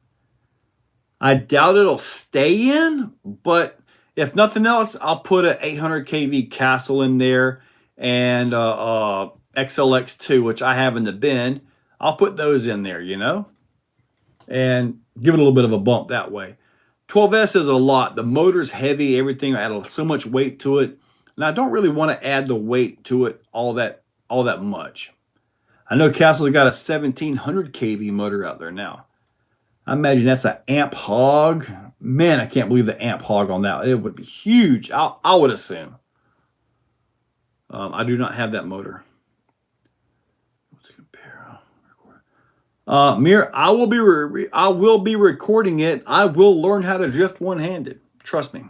I doubt it'll stay in, but if nothing else, I'll put an 800 kV Castle in there and XLX2, which I have in the bin. I'll put those in there, you know, and give it a little bit of a bump that way. 12S is a lot. The motor's heavy, everything. I add so much weight to it, and I don't really want to add the weight to it all that much. I know Castle's got a 1700 kV motor out there now. I imagine that's an amp hog. Man, I can't believe the amp hog on that. It would be huge, I would assume. I do not have that motor. Let's compare. Mir, I will be recording it. I will learn how to drift one-handed. Trust me.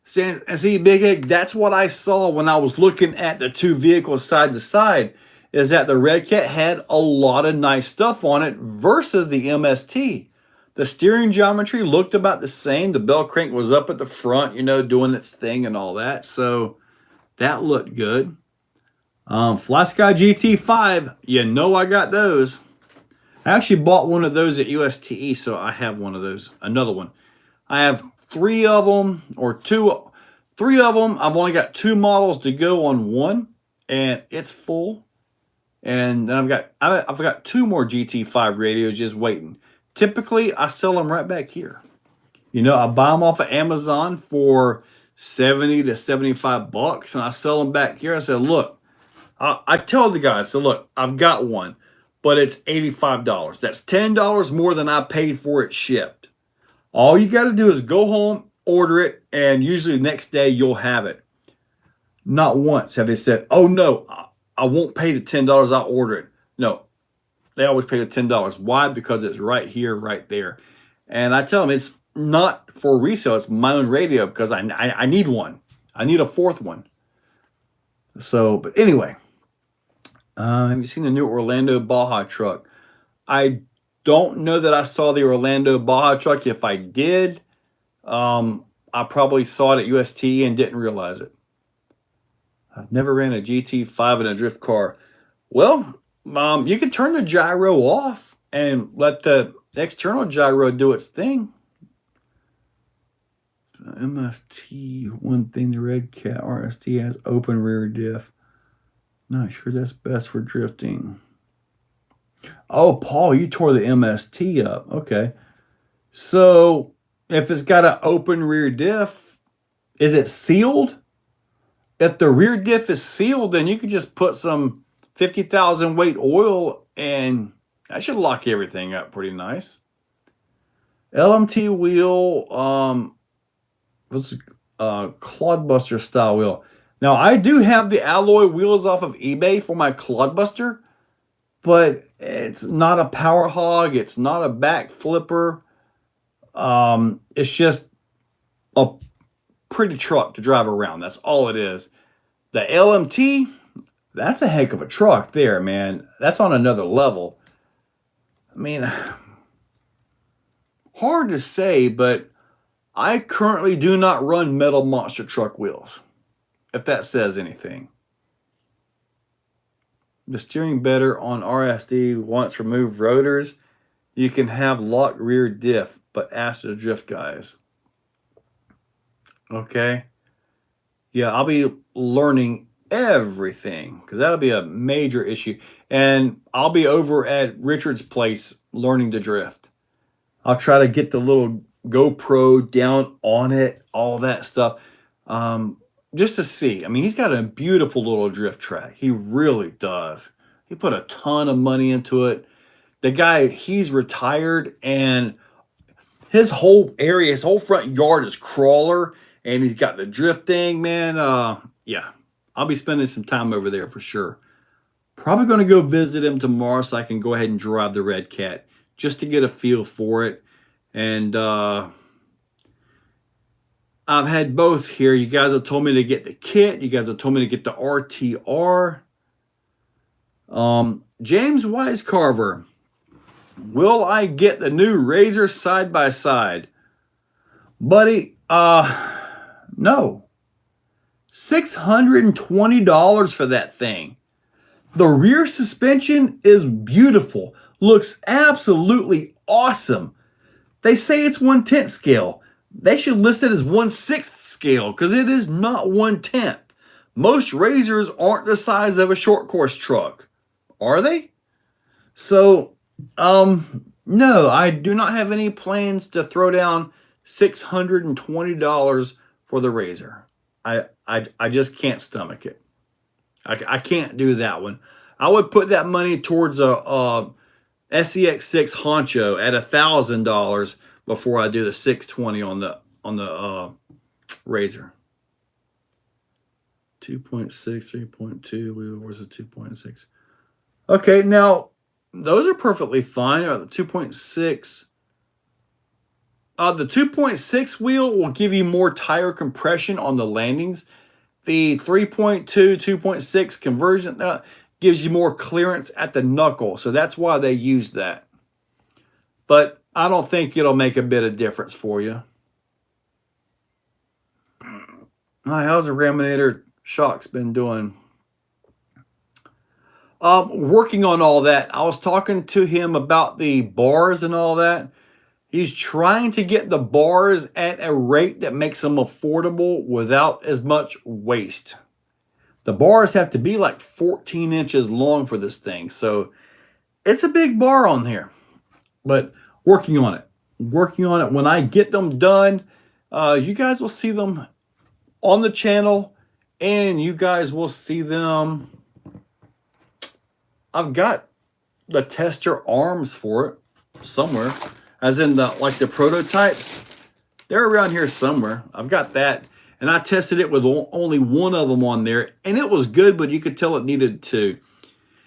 See, Big Egg, that's what I saw when I was looking at the two vehicles side to side, is that the Red Cat had a lot of nice stuff on it versus the MST. The steering geometry looked about the same. The bell crank was up at the front, you know, doing its thing and all that. So that looked good. Fly Sky GT5, you know I got those. I actually bought one of those at USTE, so I have one of those. Another one. I have three of them, or three of them. I've only got two models to go on one, and it's full. And then I've got two more GT5 radios just waiting. Typically, I sell them right back here. You know, I buy them off of Amazon for 70 to 75 bucks, and I sell them back here. I said, look, I tell the guys, so look, I've got one, but it's $85. That's $10 more than I paid for it shipped. All you got to do is go home, order it, and usually the next day you'll have it. Not once have they said, oh no, I won't pay the $10, I'll order it. No, they always pay the $10. Why? Because it's right here, right there. And I tell them it's not for resale, it's my own radio because I need one. I need a fourth one. So, but anyway, have you seen the new Orlando Baja truck? I don't know that I saw the Orlando Baja truck. If I did, I probably saw it at USTE and didn't realize it. I've never ran a GT5 in a drift car. Well, you can turn the gyro off and let the external gyro do its thing. MFT, one thing, the Red Cat RST has open rear diff. Not sure that's best for drifting. Oh, Paul, you tore the MST up. Okay. So if it's got an open rear diff, is it sealed? If the rear diff is sealed, then you could just put some 50,000 weight oil and that should lock everything up pretty nice. LMT wheel, what's Clodbuster style wheel. Now, I do have the alloy wheels off of eBay for my Clodbuster, but it's not a power hog. It's not a back flipper. It's just a pretty truck to drive around. That's all it is. The LMT, that's a heck of a truck there, man. That's on another level. I mean, hard to say, but I currently do not run metal monster truck wheels, if that says anything. The steering better on RSD once removed rotors. You can have locked rear diff, but ask the drift guys. Okay. Yeah, I'll be learning everything because that'll be a major issue. And I'll be over at Richard's place learning to drift. I'll try to get the little GoPro down on it, all that stuff, just to see. I mean, he's got a beautiful little drift track. He really does. He put a ton of money into it. The guy, he's retired, and his whole area, his whole front yard is crawler, and he's got the drift thing, man. Yeah, I'll be spending some time over there for sure. Probably going to go visit him tomorrow so I can go ahead and drive the Red Cat just to get a feel for it. And I've had both here. You guys have told me to get the kit. You guys have told me to get the RTR. James Wisecarver. Will I get the new Razor side by side? Buddy, no. $620 for that thing. The rear suspension is beautiful. Looks absolutely awesome. They say it's 1/10 scale. They should list it as 1/6 scale because it is not 1/10. Most Razors aren't the size of a short course truck. Are they? So, no, I do not have any plans to throw down $620 for the Razor. I just can't stomach it. I can't do that one. I would put that money towards a SEX6 Honcho at $1,000 before I do the $620 on the Razor. 2.6, 3.2. Where's the 2.6? Okay, now those are perfectly fine. The 2.6. The 2.6 wheel will give you more tire compression on the landings. The 3.2, 2.6 conversion gives you more clearance at the knuckle. So that's why they use that. But I don't think it'll make a bit of difference for you. Hi, how's the Raminator shocks been doing? Working on all that. I was talking to him about the bars and all that. He's trying to get the bars at a rate that makes them affordable without as much waste. The bars have to be like 14 inches long for this thing. So it's a big bar on here. But working on it. Working on it. When I get them done, you guys will see them on the channel. And you guys will see them. I've got the tester arms for it somewhere. As in the prototypes. They're around here somewhere. I've got that. And I tested it with only one of them on there. And it was good, but you could tell it needed two.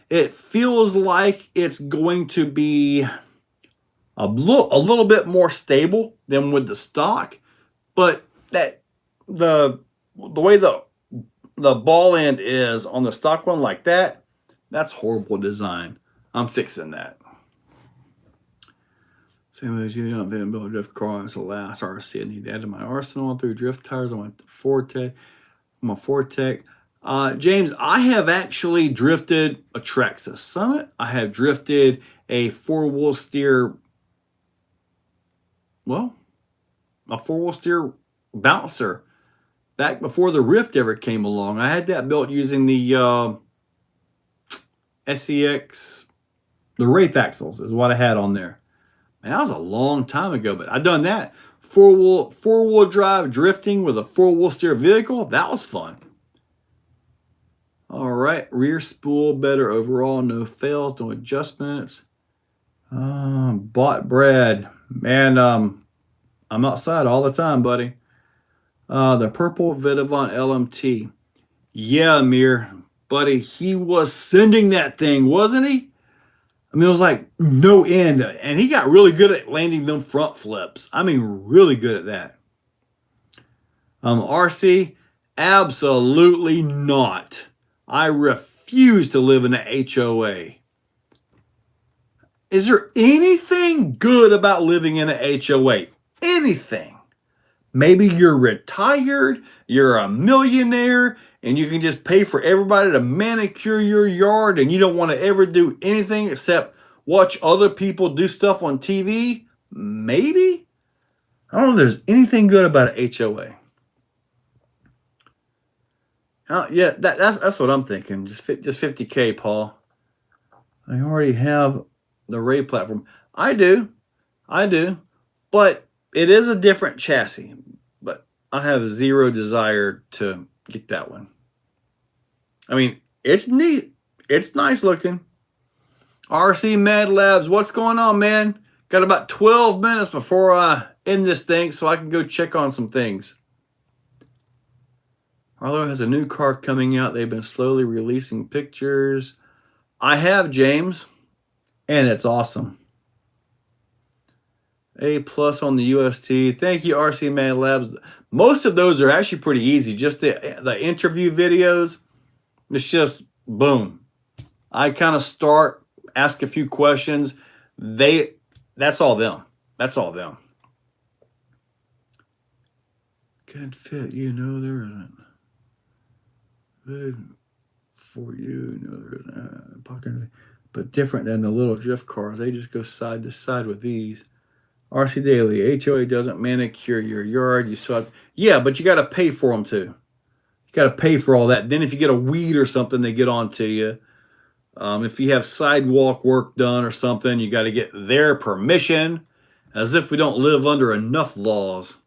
It feels like it's going to be a little bit more stable than with the stock. But that the way the ball end is on the stock one like that, that's horrible design. I'm fixing that. Same as you don't build a drift car as the last RC I need to add to my arsenal through drift tires. I went to Forte. I'm a Forte. James, I have actually drifted a Traxxas Summit. I have drifted a four-wheel steer, a four-wheel steer bouncer back before the Rift ever came along. I had that built using the SEX, the Wraith axles is what I had on there. Man, that was a long time ago, but I've done that. Four-wheel drive drifting with a four-wheel steer vehicle. That was fun. All right, rear spool better overall. No fails, no adjustments. Bought bread. Man, I'm outside all the time, buddy. The purple Vidavant LMT. Yeah, Amir, buddy, he was sending that thing, wasn't he? I mean, it was like no end. And he got really good at landing them front flips. I mean, really good at that. RC, absolutely not. I refuse to live in an HOA. Is there anything good about living in an HOA? Anything? Maybe you're retired, you're a millionaire, and you can just pay for everybody to manicure your yard and you don't want to ever do anything except watch other people do stuff on TV? Maybe? I don't know if there's anything good about an HOA. Yeah, that's what I'm thinking. Just 50K, Paul. I already have the Ray platform. I do. But it is a different chassis. But I have zero desire to get that one. I mean, it's neat. It's nice looking. RC Mad Labs, what's going on, man? Got about 12 minutes before I end this thing so I can go check on some things. Arlo has a new car coming out. They've been slowly releasing pictures. I have, James, and it's awesome. A+ on the USTE. Thank you, RC Mad Labs. Most of those are actually pretty easy. Just the interview videos, it's just boom. I kind of start, ask a few questions. That's all them. That's all them. Good fit, you know there isn't. Good for you, no there isn't. But different than the little drift cars. They just go side to side with these. RC Daily, HOA doesn't manicure your yard. You saw, yeah, but you got to pay for them too. You got to pay for all that. Then if you get a weed or something, they get on to you. If you have sidewalk work done or something, you got to get their permission. As if we don't live under enough laws.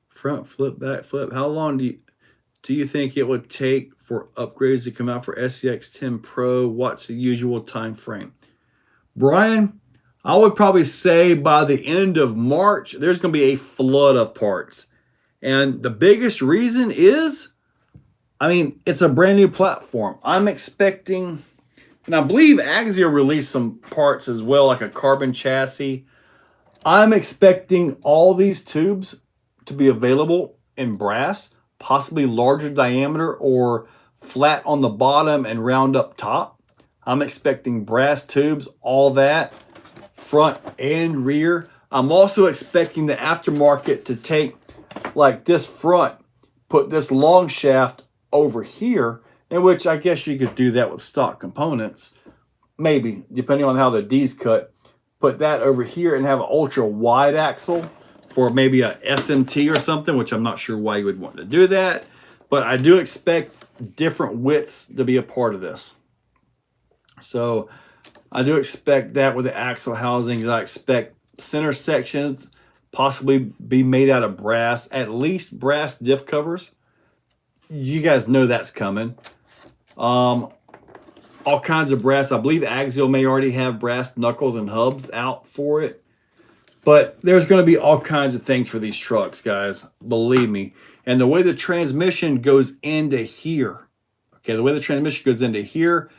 Front flip, back flip. How long do you think it would take for upgrades to come out for SCX10 Pro? What's the usual time frame? Brian, I would probably say by the end of March, there's going to be a flood of parts. And the biggest reason is, I mean, it's a brand new platform. I'm expecting And I believe Axio released some parts as well, like a carbon chassis. I'm expecting all these tubes to be available in brass, possibly larger diameter or flat on the bottom and round up top. I'm expecting brass tubes, all that, front and rear. I'm also expecting the aftermarket to take like this front, put this long shaft over here, in which I guess you could do that with stock components, maybe, depending on how the D's cut. Put that over here and have an ultra wide axle for maybe a SMT or something, which I'm not sure why you would want to do that. But I do expect different widths to be a part of this. So I do expect that with the axle housings. I expect center sections possibly be made out of brass, at least brass diff covers. You guys know that's coming. All kinds of brass. I believe Axio may already have brass knuckles and hubs out for it. But there's going to be all kinds of things for these trucks, guys. Believe me. And the way the transmission goes into here, okay, the way the transmission goes into here,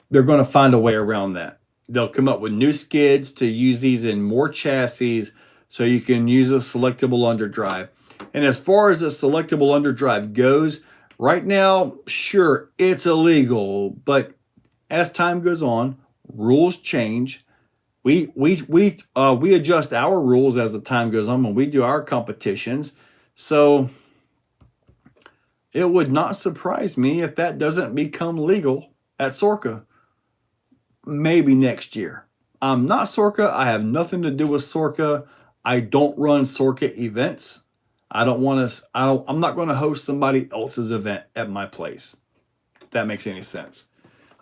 they're going to find a way around that. They'll come up with new skids to use these in more chassis so you can use a selectable underdrive. And as far as the selectable underdrive goes, right now, sure, it's illegal, but as time goes on, rules change. We adjust our rules as the time goes on when we do our competitions. So it would not surprise me if that doesn't become legal at Sorca maybe next year. I'm not Sorca. I have nothing to do with Sorca. I don't run Sorca events. I'm not going to host somebody else's event at my place. If that makes any sense.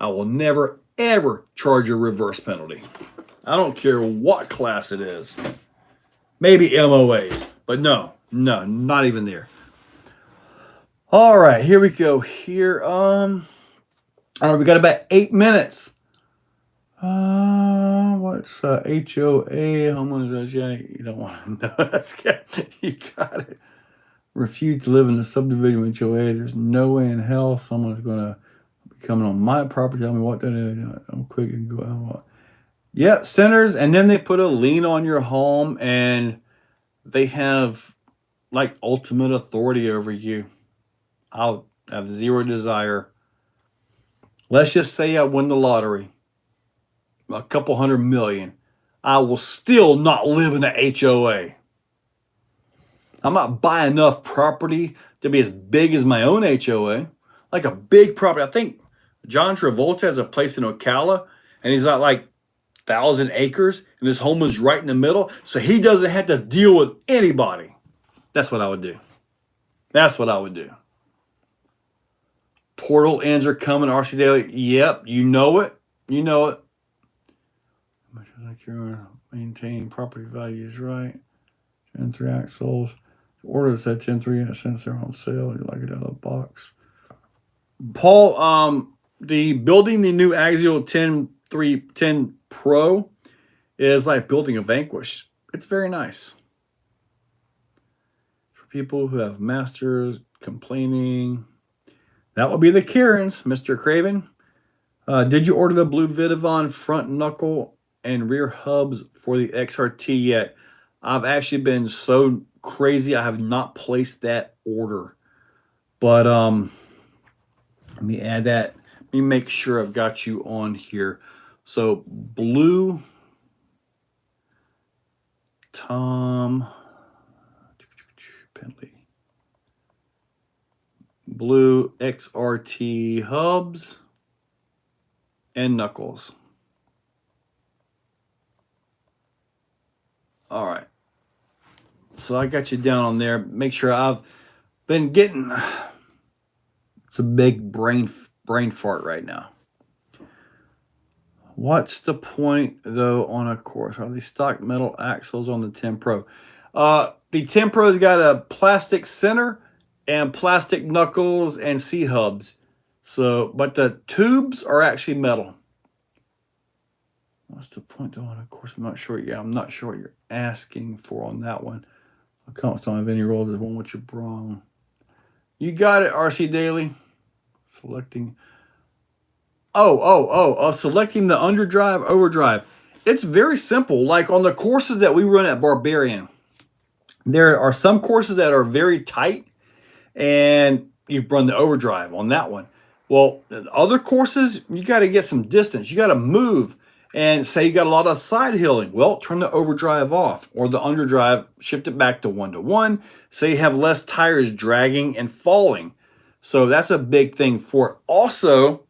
I will never, ever charge a reverse penalty. I don't care what class it is. Maybe MOAs, but no, not even there. All right, here we go. Here, all right, we got about 8 minutes. What's HOA? How much is that? You don't want to know. That's good. You got it. Refuse to live in a subdivision with HOA. There's no way in hell someone's going to be coming on my property. Tell me what that is. I'm quick and go out. Yep, centers, and then they put a lien on your home, and they have like ultimate authority over you. I'll have zero desire. Let's just say I win the lottery, a couple $100 million. I will still not live in a HOA. I'm not buying enough property to be as big as my own HOA, like a big property. I think John Travolta has a place in Ocala, and he's got like 1,000 acres, and his home is right in the middle, so he doesn't have to deal with anybody. That's what I would do. That's what I would do. Portal ends are coming, RC Daily. Yep, you know it. You know it. How much like you're maintaining property values, right? 10-3 axles. Order said 10-3 cents they're on sale. You like it out of the box. Paul, the building the new Axio 10 Pro is like building a Vanquish. It's very nice. For people who have masters complaining, that will be the Karens, Mr. Craven. Did you order the blue Vidavon front knuckle and rear hubs for the XRT yet? I've actually been so crazy I have not placed that order. But let me add that. Let me make sure I've got you on here. So blue Tom Penley. Blue XRT hubs and knuckles. All right. So I got you down on there. Make sure I've been getting... It's a big brain fart right now. What's the point, though, on a course? Are these stock metal axles on the 10 Pro? The 10 Pro's got a plastic center and plastic knuckles and C-hubs. So, but the tubes are actually metal. What's the point, though, on a course? I'm not sure. Yeah, I'm not sure what you're asking for on that one. I don't have any rolls. There's one with your wrong. You got it, RC Daily. Selecting. Selecting the underdrive, overdrive. It's very simple. Like on the courses that we run at Barbarian, there are some courses that are very tight and you run the overdrive on that one. Well, other courses, you got to get some distance. You got to move. And say you got a lot of side hilling. Well, turn the overdrive off or the underdrive, shift it back to 1-to-1. So you have less tires dragging and falling. So that's a big thing for it. Also,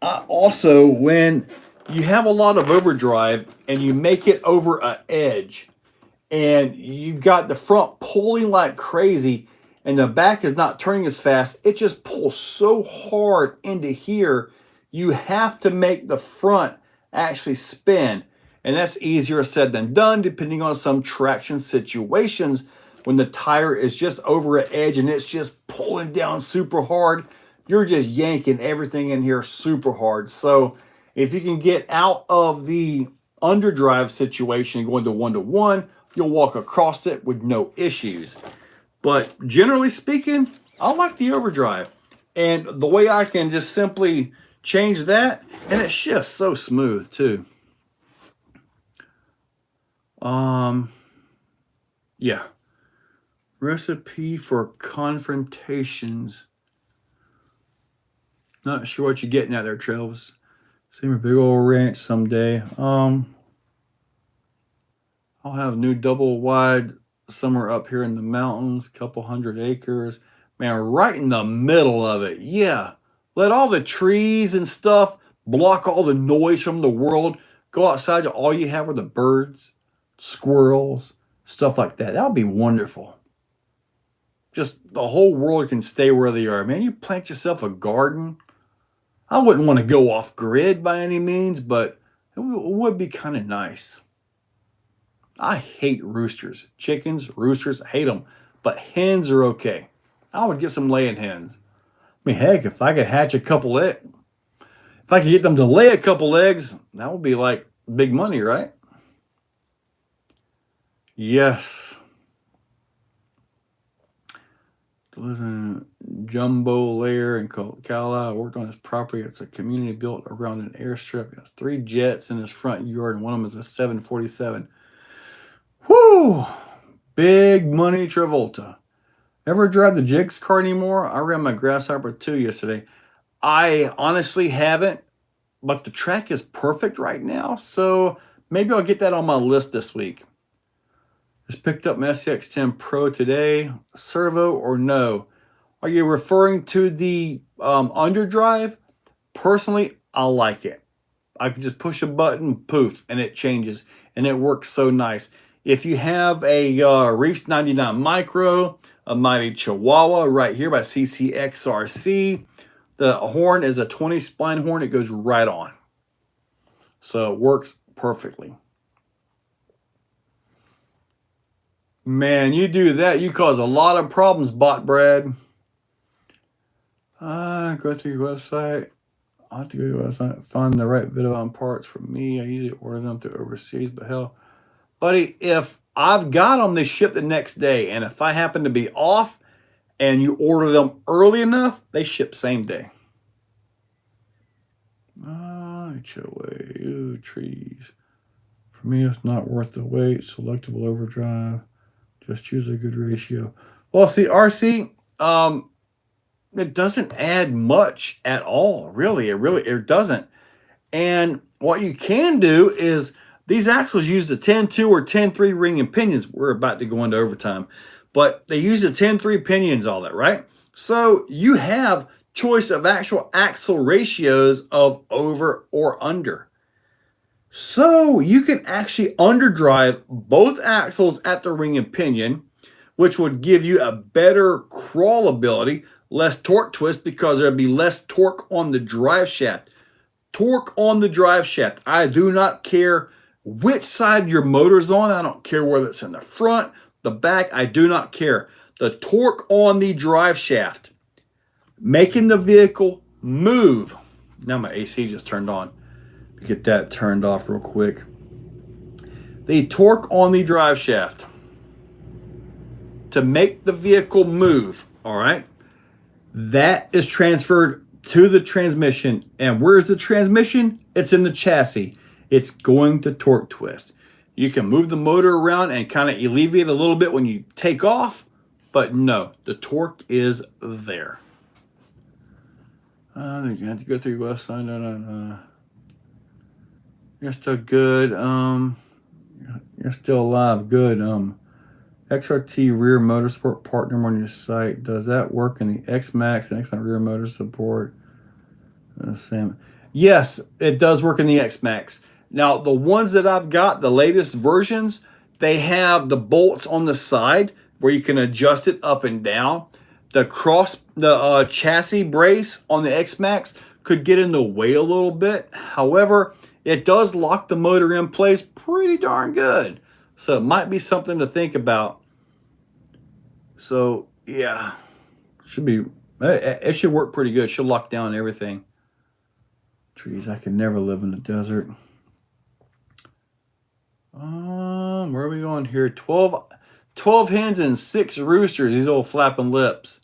when you have a lot of overdrive and you make it over an edge and you got the front pulling like crazy and the back is not turning as fast, it just pulls so hard into here. You have to make the front actually spin. And that's easier said than done, depending on some traction situations. When the tire is just over an edge and it's just pulling down super hard, you're just yanking everything in here super hard. So if you can get out of the underdrive situation and go into 1-to-1, you'll walk across it with no issues. But generally speaking, I like the overdrive. And the way I can just simply change that, and it shifts so smooth too. Yeah. Recipe for confrontations. Not sure what you're getting at there, Travis. Same a big old ranch someday. I'll have a new double wide somewhere up here in the mountains, couple 100 acres. Man, right in the middle of it. Yeah. Let all the trees and stuff block all the noise from the world. Go outside, all you have are the birds, squirrels, stuff like that. That would be wonderful. Just the whole world can stay where they are. Man, you plant yourself a garden. I wouldn't want to go off grid by any means, but it would be kind of nice. I hate roosters. Chickens, roosters, I hate them. But hens are okay. I would get some laying hens. I mean, heck, if I could hatch a couple eggs, if I could get them to lay a couple eggs, that would be like big money, right? Yes. Listen, Jumbo Lair in Ocala. I worked on his property. It's a community built around an airstrip. He has 3 jets in his front yard, and one of them is a 747. Whoo! Big money, Travolta. Ever drive the Jigs car anymore? I ran my Grasshopper 2 yesterday. I honestly haven't, but the track is perfect right now, so maybe I'll get that on my list this week. Just picked up my SCX10 Pro today. Servo or no? Are you referring to the underdrive? Personally, I like it. I can just push a button, poof, and it changes, and it works so nice. If you have a Reefs 99 Micro, a Mighty Chihuahua right here by CCXRC, the horn is a 20 spline horn. It goes right on. So it works perfectly. Man, you do that, you cause a lot of problems, Bot Brad. Go through your website. I'll have to go to your website, find the right video on parts for me. I usually order them through overseas, but hell, buddy, if I've got them, they ship the next day. And if I happen to be off and you order them early enough, they ship same day. HOA, ooh, trees. For me, it's not worth the wait. Selectable overdrive. Just choose a good ratio. Well, see, RC, it doesn't add much at all, really. It doesn't. And what you can do is these axles use the 10-2 or 10-3 ring and pinions. We're about to go into overtime. But they use the 10-3 pinions, all that, right? So you have choice of actual axle ratios of over or under. So you can actually underdrive both axles at the ring and pinion, which would give you a better crawlability, less torque twist because there'd be less torque on the drive shaft. Torque on the drive shaft. I do not care which side your motor's on. I don't care whether it's in the front, the back. I do not care. The torque on the drive shaft, making the vehicle move. Now my AC just turned on. Get that turned off real quick. The torque on the drive shaft to make the vehicle move, all right, that is transferred to the transmission. And where's the transmission? It's in the chassis. It's going to torque twist. You can move the motor around and kind of alleviate a little bit when you take off, but no, the torque is there. You have to go through your website. You're still good. You're still alive. Good. XRT rear motor support partner on your site. Does that work in the X-Max and X-Max rear motor support? Same. Yes, it does work in the X-Max. Now, the ones that I've got, the latest versions, they have the bolts on the side where you can adjust it up and down. The chassis brace on the X-Max could get in the way a little bit. However, it does lock the motor in place pretty darn good. So it might be something to think about. So, yeah, it should work pretty good. It should lock down everything. Trees, I could never live in the desert. Where are we going here? 12 hens and 6 roosters. These old flapping lips.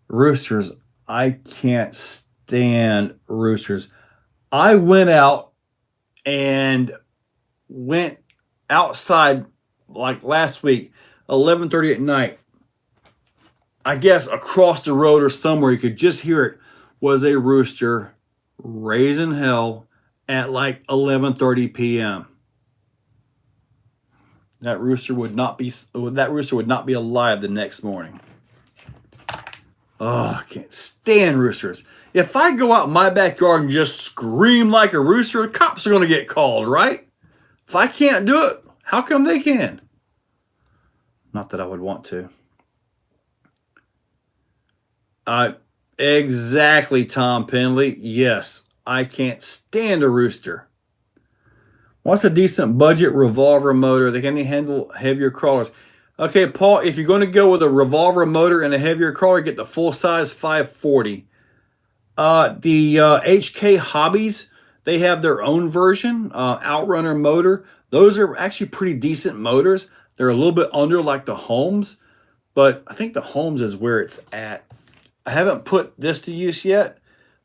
Roosters. I can't stand roosters. I went out and went outside like last week, 11:30 at night. I guess across the road or somewhere, you could just hear it, was a rooster raising hell at like 11:30 p.m. That rooster would not be alive the next morning. Oh, I can't stand roosters. If I go out in my backyard and just scream like a rooster, the cops are going to get called, right? If I can't do it, how come they can? Not that I would want to. Exactly, Tom Penley. Yes, I can't stand a rooster. What's a decent budget revolver motor that can handle heavier crawlers? Okay, Paul, if you're going to go with a revolver motor and a heavier crawler, get the full-size 540. The HK Hobbies, they have their own version, Outrunner motor. Those are actually pretty decent motors. They're a little bit under like the Holmes, but I think the Holmes is where it's at. I haven't put this to use yet,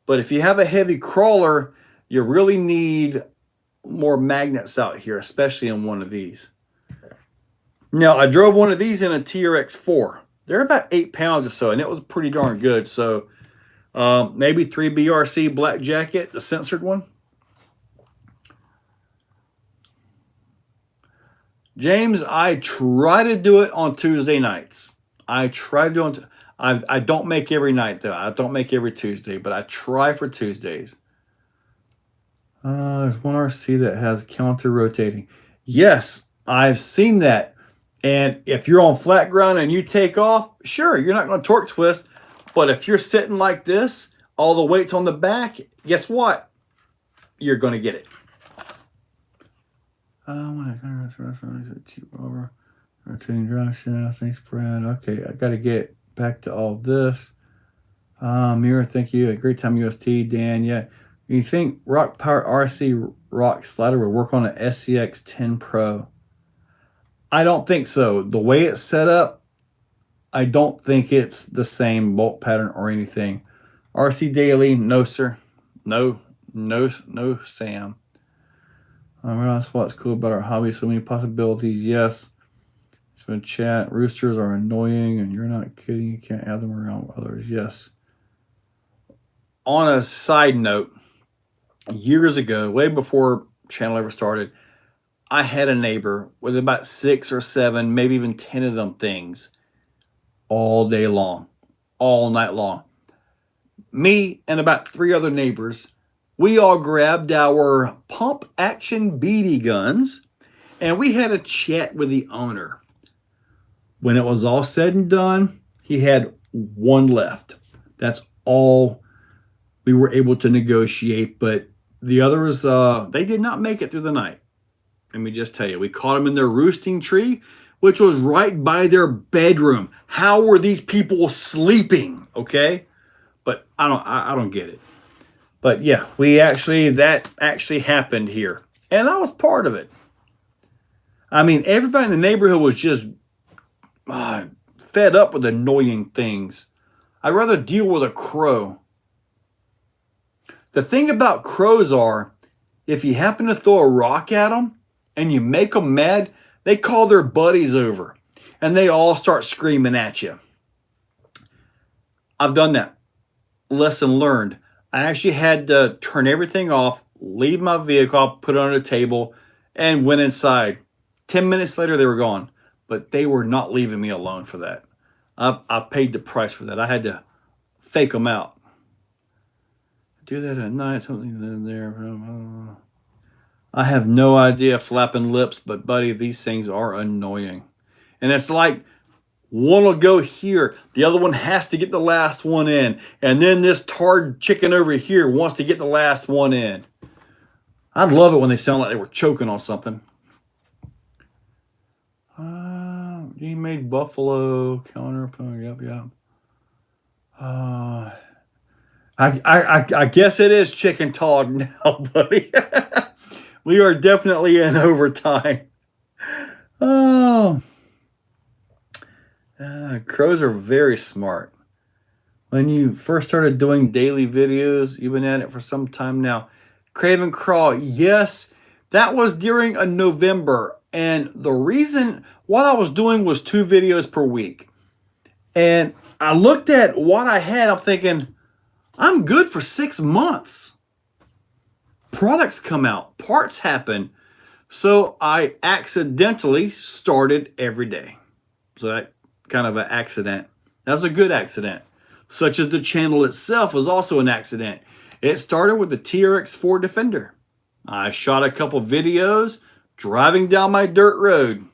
but if you have a heavy crawler, you really need more magnets out here, especially in one of these. Now, I drove one of these in a TRX4. They're about 8 pounds or so, and it was pretty darn good. So maybe 3BRC Black Jacket, the censored one. James, I try to do it on Tuesday nights. I try to do it. I don't make every night, though. I don't make every Tuesday, but I try for Tuesdays. There's one RC that has counter rotating. Yes, I've seen that. And if you're on flat ground and you take off, sure, you're not going to torque twist. But if you're sitting like this, all the weight's on the back, guess what? You're going to get it. Rotating drive shaft, thanks, Brad. Okay, I got to get back to all this. Mira, thank you. A great time, UST. Dan, yeah. You think Rock Power RC Rock Slider will work on an SCX 10 Pro? I don't think so. The way it's set up, I don't think it's the same bolt pattern or anything. RC Daily, no, sir. No, Sam. That's what's cool about our hobby. So many possibilities. Yes. It's been chat. Roosters are annoying, and you're not kidding. You can't have them around with others. Yes. On a side note, years ago, way before channel ever started, I had a neighbor with about 6 or 7, maybe even 10 of them things all day long, all night long. Me and about 3 other neighbors, we all grabbed our pump action BB guns and we had a chat with the owner. When it was all said and done, he had 1 left. That's all we were able to negotiate, but the others, they did not make it through the night. Let me just tell you, we caught them in their roosting tree, which was right by their bedroom. How were these people sleeping? Okay, but I don't get it. But yeah, that actually happened here, and I was part of it. I mean, everybody in the neighborhood was just fed up with annoying things. I'd rather deal with a crow. The thing about crows are, if you happen to throw a rock at them and you make them mad, they call their buddies over and they all start screaming at you. I've done that. Lesson learned. I actually had to turn everything off, leave my vehicle, put it on a table, and went inside. 10 minutes later, they were gone. But they were not leaving me alone for that. I paid the price for that. I had to fake them out. Do that at night, something in there. I have no idea, flapping lips, but buddy, these things are annoying. And it's like one will go here, the other one has to get the last one in, and then this tarred chicken over here wants to get the last one in. I'd love it when they sound like they were choking on something. He made buffalo counter. Yep. I guess it is chicken talk now, buddy. We are definitely in overtime. Oh, crows are very smart. When you first started doing daily videos, you've been at it for some time now. Craven Crawl, yes, that was during a November. And the reason what I was doing was 2 videos per week. And I looked at what I had, I'm thinking, I'm good for 6 months. Products come out, parts happen. So I accidentally started every day. So that kind of an accident. That's a good accident. Such as the channel itself was also an accident. It started with the TRX 4 Defender. I shot a couple videos driving down my dirt road.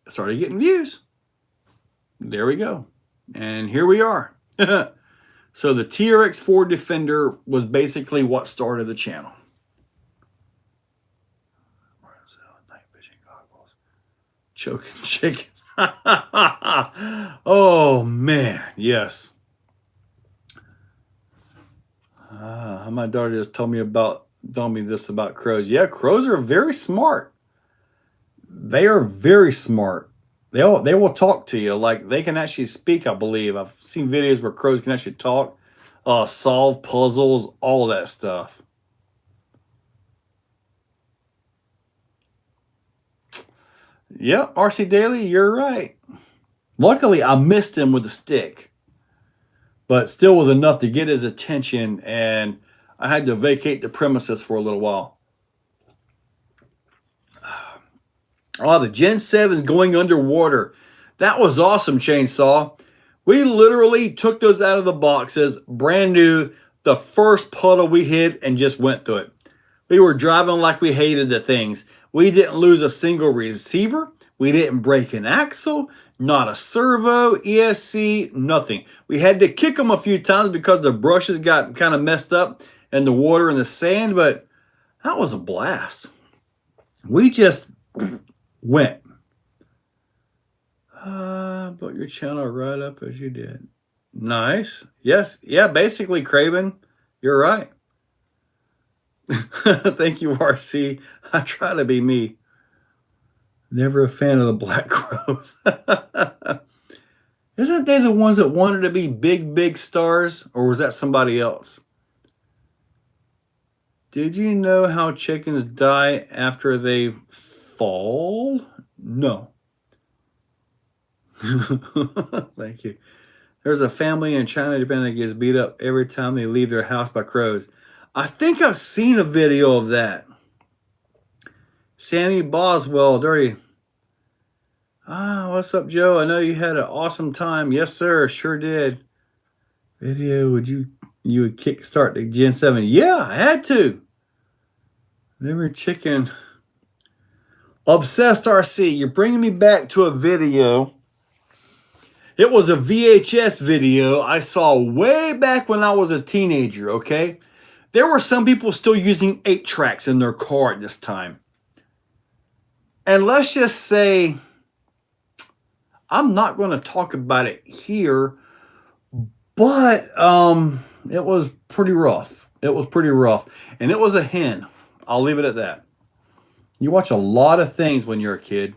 I started getting views. There we go. And here we are. So the TRX 4 Defender was basically what started the channel. Night fishing goggles. Choking chickens. Oh, man. Yes. My daughter just told me this about crows. Yeah, crows are very smart. They are very smart. They will talk to you. Like, they can actually speak, I believe. I've seen videos where crows can actually talk, solve puzzles, all that stuff. Yeah, RC Daily, you're right. Luckily, I missed him with a stick. But still was enough to get his attention, and I had to vacate the premises for a little while. Oh, the Gen 7 going underwater. That was awesome, Chainsaw. We literally took those out of the boxes, brand new, the first puddle we hit, and just went through it. We were driving like we hated the things. We didn't lose a single receiver. We didn't break an axle, not a servo, ESC, nothing. We had to kick them a few times because the brushes got kind of messed up and the water and the sand, but that was a blast. We just went. Put your channel right up as you did. Nice. Yes. Yeah, basically, Craven, you're right. Thank you, RC. I try to be me. Never a fan of the black crows. Isn't they the ones that wanted to be big, big stars? Or was that somebody else? Did you know how chickens die after they fall? No. Thank you. There's a family in China, Japan that gets beat up every time they leave their house by crows. I think I've seen a video of that. Sammy Boswell, dirty. What's up, Joe? I know you had an awesome time. Yes, sir. Sure did. Video, would you would kickstart the Gen 7? Yeah, I had to. Never chicken. Obsessed RC, you're bringing me back to a video. It was a VHS video I saw way back when I was a teenager, okay? There were some people still using 8-tracks in their car at this time. And let's just say, I'm not going to talk about it here, but it was pretty rough. It was pretty rough. And it was a hen. I'll leave it at that. You watch a lot of things when you're a kid.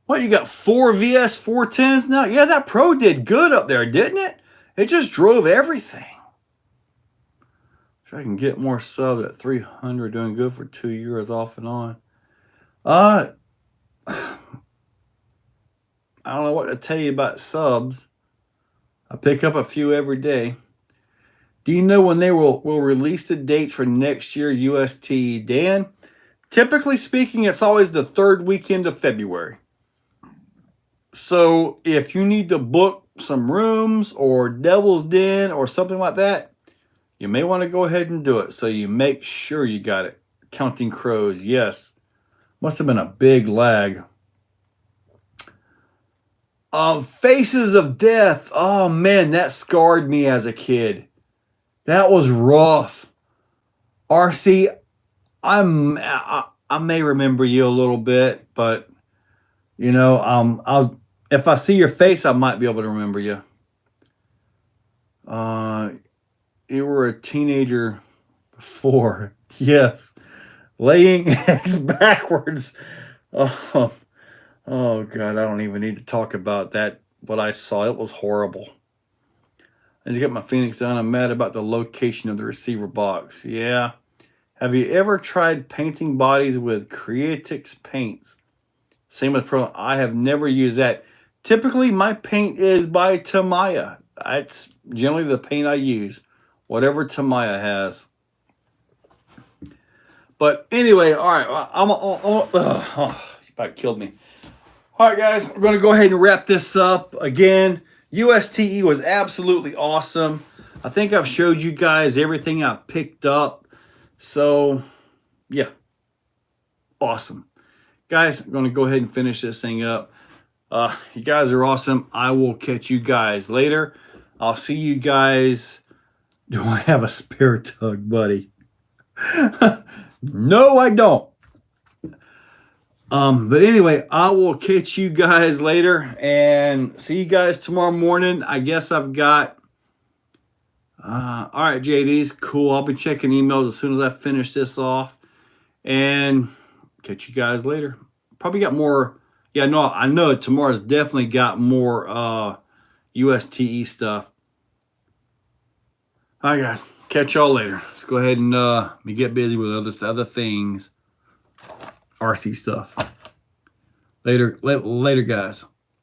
What, you got 4 VS 410s now? Yeah, that Pro did good up there, didn't it? It just drove everything. Sure, I can get more subs at 300, doing good for 2 years off and on. I don't know what to tell you about subs. I pick up a few every day. Do you know when they will release the dates for next year USTE, Dan? Typically speaking, it's always the 3rd weekend of February. So if you need to book some rooms or Devil's Den or something like that, you may want to go ahead and do it. So you make sure you got it. Counting Crows, yes. Must have been a big lag. Faces of Death. Oh man, that scarred me as a kid. That was rough. RC, I may remember you a little bit, but you know, if I see your face, I might be able to remember you. You were a teenager before. Yes. Laying eggs backwards. Oh God, I don't even need to talk about that. What I saw, it was horrible. I just got my Phoenix done. I'm mad about the location of the receiver box. Yeah. Have you ever tried painting bodies with Creatix paints? Same as Pro. I have never used that. Typically, my paint is by Tamiya. That's generally the paint I use. Whatever Tamiya has. But anyway, all right. You about killed me. All right, guys. We're going to go ahead and wrap this up. Again, USTE was absolutely awesome. I think I've showed you guys everything I've picked up. So, yeah. Awesome. Guys, I'm going to go ahead and finish this thing up. You guys are awesome. I will catch you guys later. I'll see you guys. Do I have a spare tug, buddy? No, I don't. But anyway, I will catch you guys later and see you guys tomorrow morning. I guess I've got... all right, JD's cool. I'll be checking emails as soon as I finish this off. And catch you guys later. Probably got more... Yeah, no, I know tomorrow's definitely got more USTE stuff. All right, guys. Catch y'all later. Let's go ahead and get busy with other things. RC stuff. Later, guys.